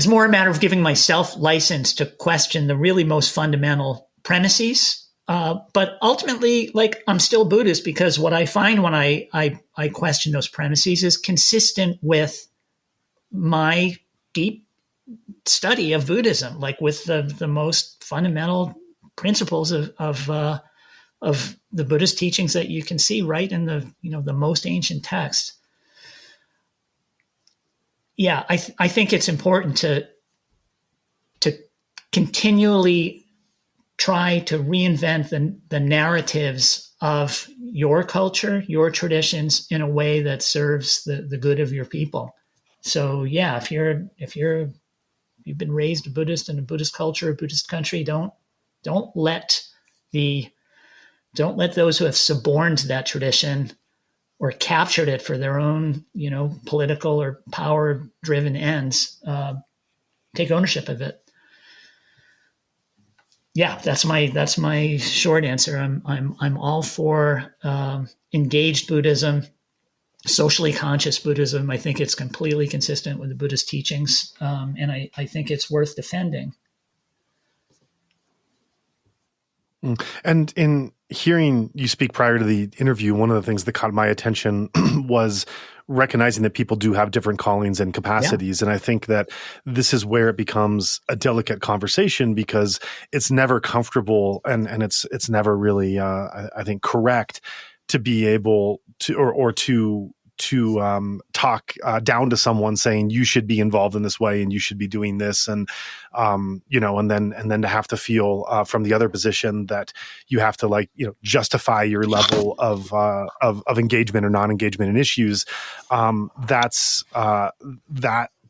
matter of giving myself license to question the really most fundamental premises. But ultimately, I'm still Buddhist, because what I find when I question those premises is consistent with my deep study of Buddhism, like with the most fundamental principles of the Buddhist teachings that you can see right in the most ancient text. Yeah, I think it's important to continually try to reinvent the narratives of your culture, your traditions, in a way that serves the good of your people. So yeah, if you've been raised a Buddhist in a Buddhist culture, a Buddhist country, don't let those who have suborned that tradition or captured it for their own, political or power-driven ends, take ownership of it. Yeah, that's my short answer. I'm all for engaged Buddhism, socially conscious Buddhism. I think it's completely consistent with the Buddhist teachings, and I think it's worth defending. And in hearing you speak prior to the interview, one of the things that caught my attention was recognizing that people do have different callings and capacities. Yeah. And I think that this is where it becomes a delicate conversation, because it's never comfortable and it's never really, I think, correct to be able to, or to talk down to someone saying you should be involved in this way and you should be doing this, and and then to have to feel from the other position that you have to justify your level of engagement or non-engagement in issues. That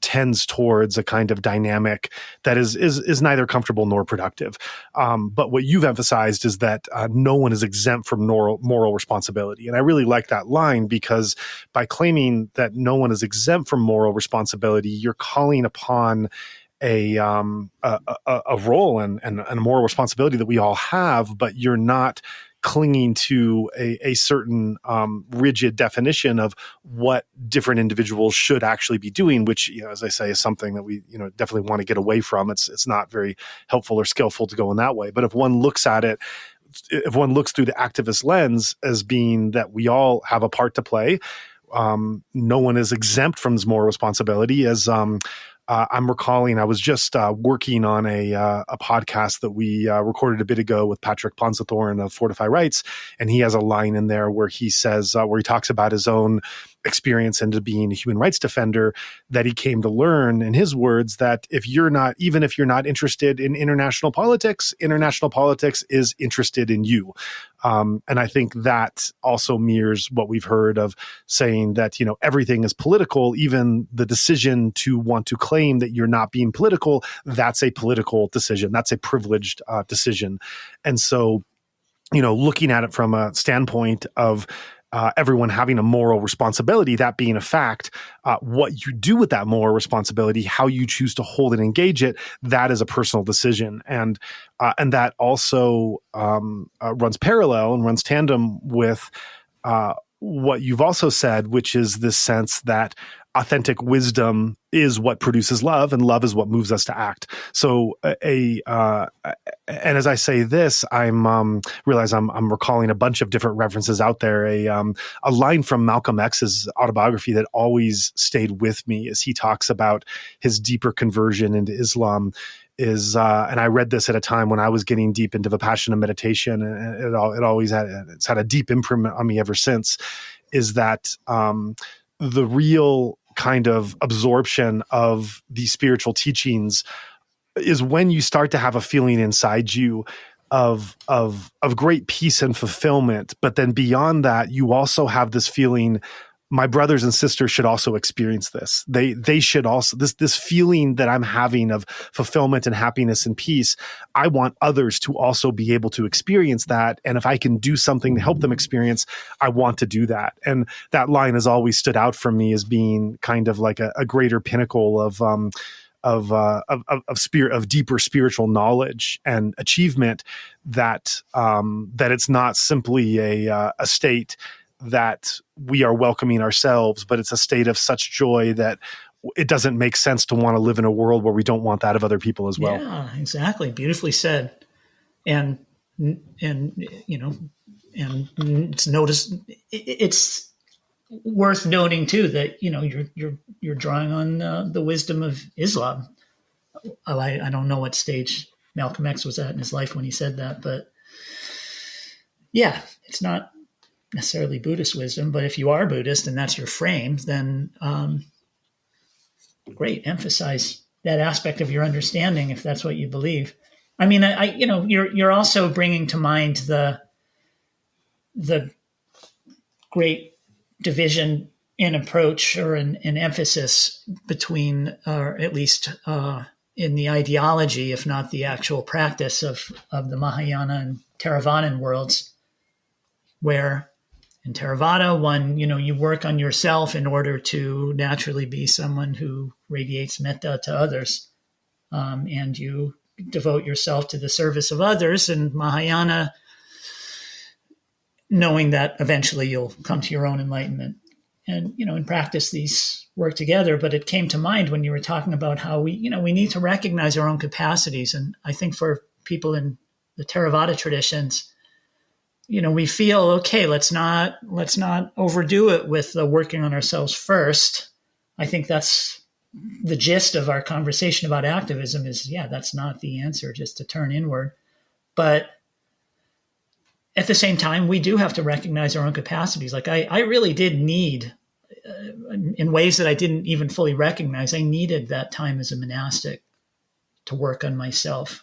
tends towards a kind of dynamic that is neither comfortable nor productive. But what you've emphasized is that no one is exempt from moral responsibility. And I really like that line, because by claiming that no one is exempt from moral responsibility, you're calling upon a role and a moral responsibility that we all have, but you're not clinging to a certain rigid definition of what different individuals should actually be doing, which, as I say, is something that we definitely want to get away from. It's not very helpful or skillful to go in that way. But if one looks at it, if one looks through the activist lens as being that we all have a part to play, no one is exempt from this moral responsibility. As I'm recalling, I was just working on a podcast that we recorded a bit ago with Patrick Ponsathorn of Fortify Rights, and he has a line in there where he says, where he talks about his own experience into being a human rights defender, that he came to learn, in his words, that even if you're not interested in international politics is interested in you. And I think that also mirrors what we've heard of saying that, everything is political, even the decision to want to claim that you're not being political, that's a political decision. That's a privileged decision. And so, looking at it from a standpoint of everyone having a moral responsibility, that being a fact, what you do with that moral responsibility, how you choose to hold and engage it, that is a personal decision. And that also runs parallel and runs tandem with what you've also said, which is this sense that authentic wisdom is what produces love, and love is what moves us to act. So, and as I say this, I'm realize I'm recalling a bunch of different references out there. A line from Malcolm X's autobiography that always stayed with me as he talks about his deeper conversion into Islam is, and I read this at a time when I was getting deep into Vipassana meditation, and it's had a deep imprint on me ever since, is that the real kind of absorption of these spiritual teachings is when you start to have a feeling inside you of great peace and fulfillment. But then beyond that, you also have this feeling, my brothers and sisters should also experience this. They should also, this feeling that I'm having of fulfillment and happiness and peace, I want others to also be able to experience that. And if I can do something to help them experience, I want to do that. And that line has always stood out for me as being kind of like a greater pinnacle of deeper spiritual knowledge and achievement, that it's not simply a state that we are welcoming ourselves, but it's a state of such joy that it doesn't make sense to want to live in a world where we don't want that of other people as well. Yeah, exactly. Beautifully said. And it's worth noting too that, you're drawing on the wisdom of Islam. I don't know what stage Malcolm X was at in his life when he said that, but yeah, it's not necessarily Buddhist wisdom, but if you are Buddhist and that's your frame, then great, emphasize that aspect of your understanding if that's what you believe. I mean, you're also bringing to mind the great division in approach or an emphasis between, or at least in the ideology, if not the actual practice of the Mahayana and Theravadan worlds, where in Theravada, you work on yourself in order to naturally be someone who radiates metta to others, and you devote yourself to the service of others. And Mahayana, knowing that eventually you'll come to your own enlightenment. And, in practice, these work together. But it came to mind when you were talking about how we need to recognize our own capacities. And I think for people in the Theravada traditions, we feel, okay, let's not overdo it with the working on ourselves first. I think that's the gist of our conversation about activism is, that's not the answer, just to turn inward. But at the same time, we do have to recognize our own capacities. Like I really did need, in ways that I didn't even fully recognize, I needed that time as a monastic to work on myself.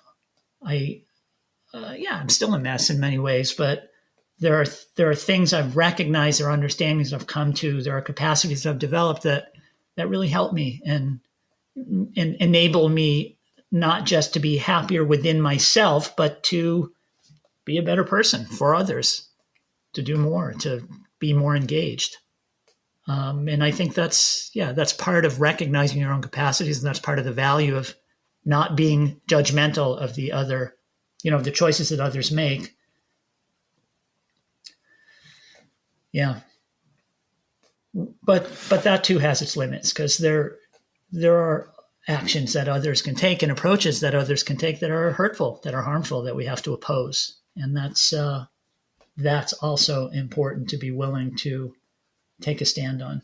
I'm still a mess in many ways, but there are things I've recognized, there are understandings I've come to, there are capacities I've developed that really help me and enable me not just to be happier within myself, but to be a better person for others, to do more, to be more engaged. And I think that's part of recognizing your own capacities, and that's part of the value of not being judgmental of the other, the choices that others make. Yeah. But that too has its limits, because there are actions that others can take and approaches that others can take that are hurtful, that are harmful, that we have to oppose. And that's also important to be willing to take a stand on.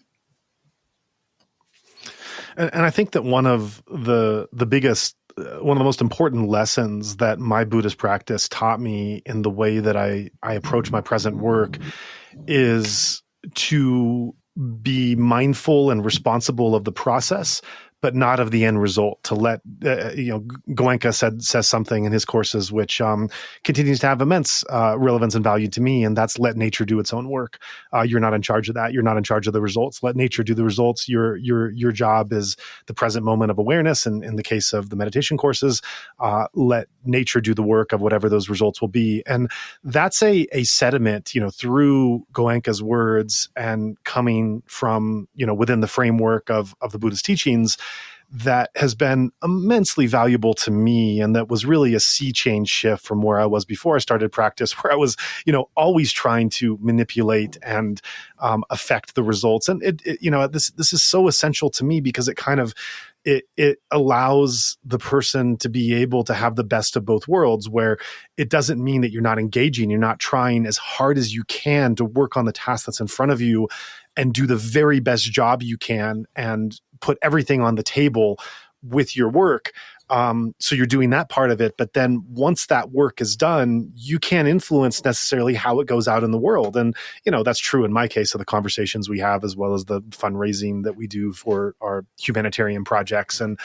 And I think that one of the biggest, one of the most important lessons that my Buddhist practice taught me in the way that I approach my present work is to be mindful and responsible of the process, but not of the end result. To let Goenka says something in his courses which continues to have immense relevance and value to me, and that's let nature do its own work. You're not in charge of that. You're not in charge of the results. Let nature do the results. Your job is the present moment of awareness. And in the case of the meditation courses, let nature do the work of whatever those results will be. And that's a sediment, through Goenka's words and coming from within the framework of the Buddhist teachings, that has been immensely valuable to me, and that was really a sea change shift from where I was before I started practice, where I was, always trying to manipulate and affect the results. And this is so essential to me, because it kind of it allows the person to be able to have the best of both worlds, where it doesn't mean that you're not engaging, you're not trying as hard as you can to work on the task that's in front of you and do the very best job you can and put everything on the table with your work. So you're doing that part of it. But then once that work is done, you can't influence necessarily how it goes out in the world. And, that's true in my case of the conversations we have, as well as the fundraising that we do for our humanitarian projects and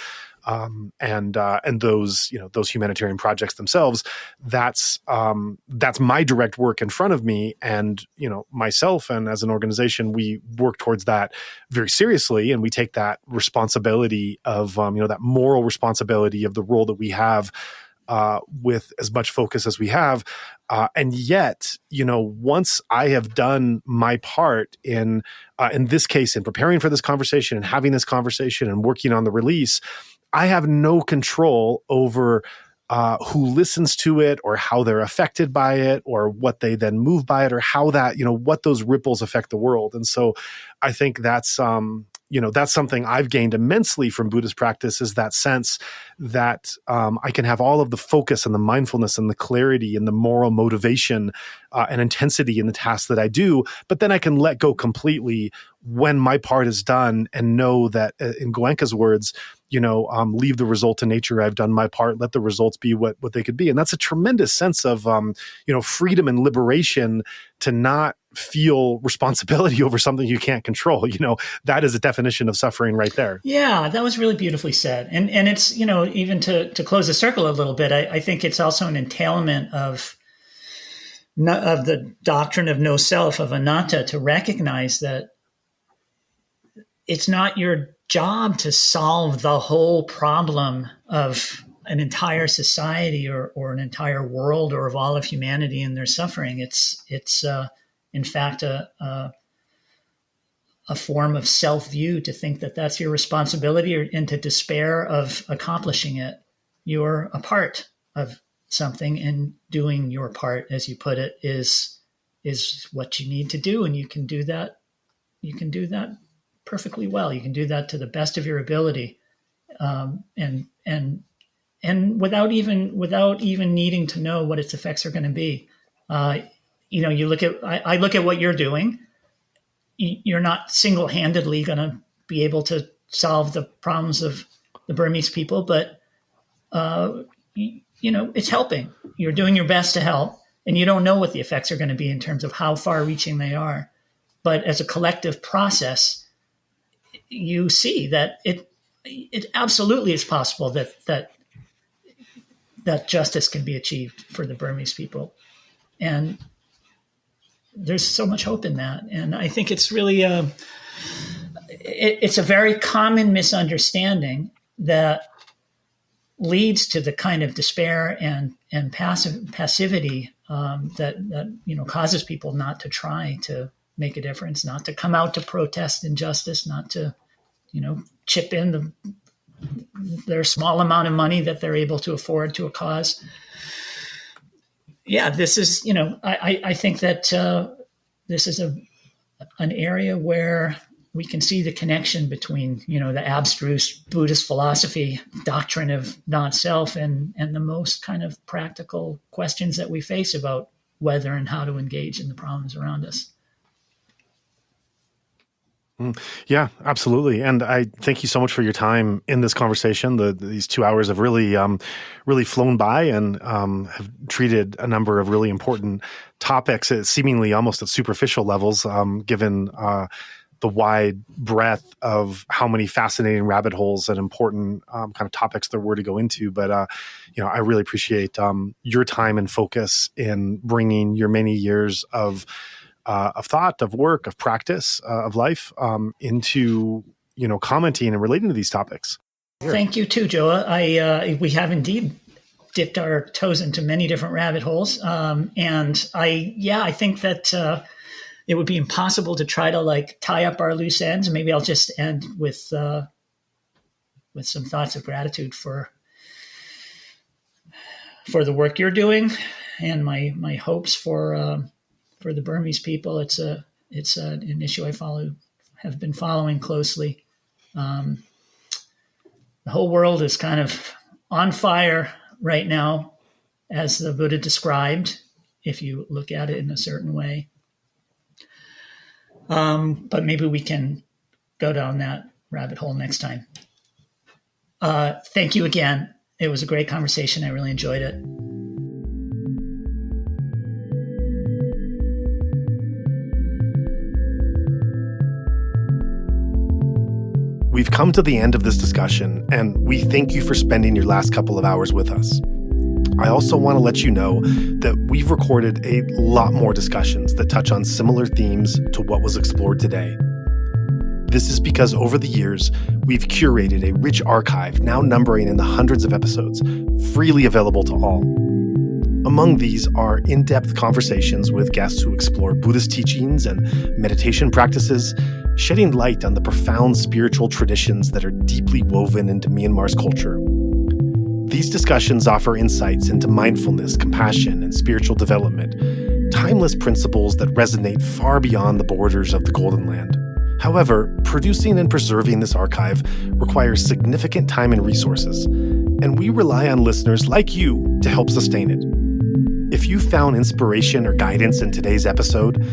those, those humanitarian projects themselves. That's my direct work in front of me. And, myself and as an organization, we work towards that very seriously. And we take that responsibility of, that moral responsibility of the role that we have with as much focus as we have. And yet, once I have done my part in this case, in preparing for this conversation and having this conversation and working on the release, I have no control over who listens to it or how they're affected by it or what they then move by it or how that, what those ripples affect the world. And so I think that's that's something I've gained immensely from Buddhist practice, is that sense that I can have all of the focus and the mindfulness and the clarity and the moral motivation and intensity in the tasks that I do, but then I can let go completely when my part is done and know that, in Goenka's words, leave the result to nature. I've done my part. Let the results be what they could be. And that's a tremendous sense of, freedom and liberation to not feel responsibility over something you can't control. That is a definition of suffering right there. Yeah, that was really beautifully said. And it's, even to close the circle a little bit, I think it's also an entailment of the doctrine of no self, of anatta, to recognize that it's not your job to solve the whole problem of an entire society or an entire world or of all of humanity and their suffering. It's in fact a form of self-view to think that that's your responsibility, and to despair of accomplishing it. You're a part of something, and doing your part, as you put it, is what you need to do, and you can do that. You can do that perfectly well. You can do that to the best of your ability, and without even needing to know what its effects are going to be. I look at what you're doing. You're not single-handedly going to be able to solve the problems of the Burmese people, but it's helping. You're doing your best to help, and you don't know what the effects are going to be in terms of how far-reaching they are. But as a collective process, you see that it absolutely is possible that justice can be achieved for the Burmese people, and there's so much hope in that. And I think it's really it's a very common misunderstanding that leads to the kind of despair and passivity that causes people not to try to make a difference, not to come out to protest injustice, not to chip in their small amount of money that they're able to afford to a cause. Yeah, this is I think that this is an area where we can see the connection between the abstruse Buddhist philosophy doctrine of not-self and the most kind of practical questions that we face about whether and how to engage in the problems around us. Yeah, absolutely. And I thank you so much for your time in this conversation. These 2 hours have really flown by, and have treated a number of really important topics, seemingly almost at superficial levels, given the wide breadth of how many fascinating rabbit holes and important kind of topics there were to go into. But, I really appreciate your time and focus in bringing your many years of thought, of work, of practice, of life into, commenting and relating to these topics. Thank you too, Joa. We have indeed dipped our toes into many different rabbit holes. And I think that it would be impossible to try to tie up our loose ends. Maybe I'll just end with some thoughts of gratitude for the work you're doing, and my hopes for the Burmese people. It's an issue have been following closely. The whole world is kind of on fire right now, as the Buddha described, if you look at it in a certain way. But maybe we can go down that rabbit hole next time. Thank you again. It was a great conversation. I really enjoyed it. We've come to the end of this discussion, and we thank you for spending your last couple of hours with us. I also want to let you know that we've recorded a lot more discussions that touch on similar themes to what was explored today. This is because over the years, we've curated a rich archive now numbering in the hundreds of episodes, freely available to all. Among these are in-depth conversations with guests who explore Buddhist teachings and meditation practices, shedding light on the profound spiritual traditions that are deeply woven into Myanmar's culture. These discussions offer insights into mindfulness, compassion, and spiritual development, timeless principles that resonate far beyond the borders of the Golden Land. However, producing and preserving this archive requires significant time and resources, and we rely on listeners like you to help sustain it. If you found inspiration or guidance in today's episode,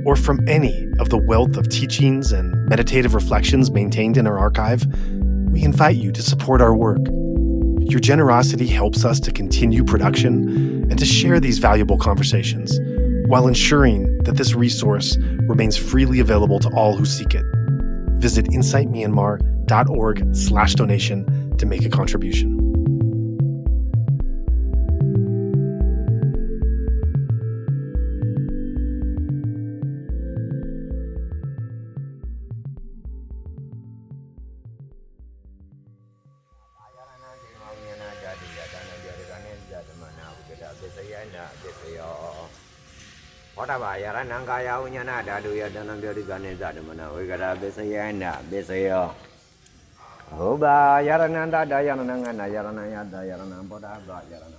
or from any of the wealth of teachings and meditative reflections maintained in our archive, we invite you to support our work. Your generosity helps us to continue production and to share these valuable conversations, while ensuring that this resource remains freely available to all who seek it. Visit insightmyanmar.org/donation to make a contribution. Ora bayara nangkaya unyana dadu ya danam biari gane zade mana we gara besaya na besaya oba yara nanda dayana nangana yara na ya dayara na boda ba yara na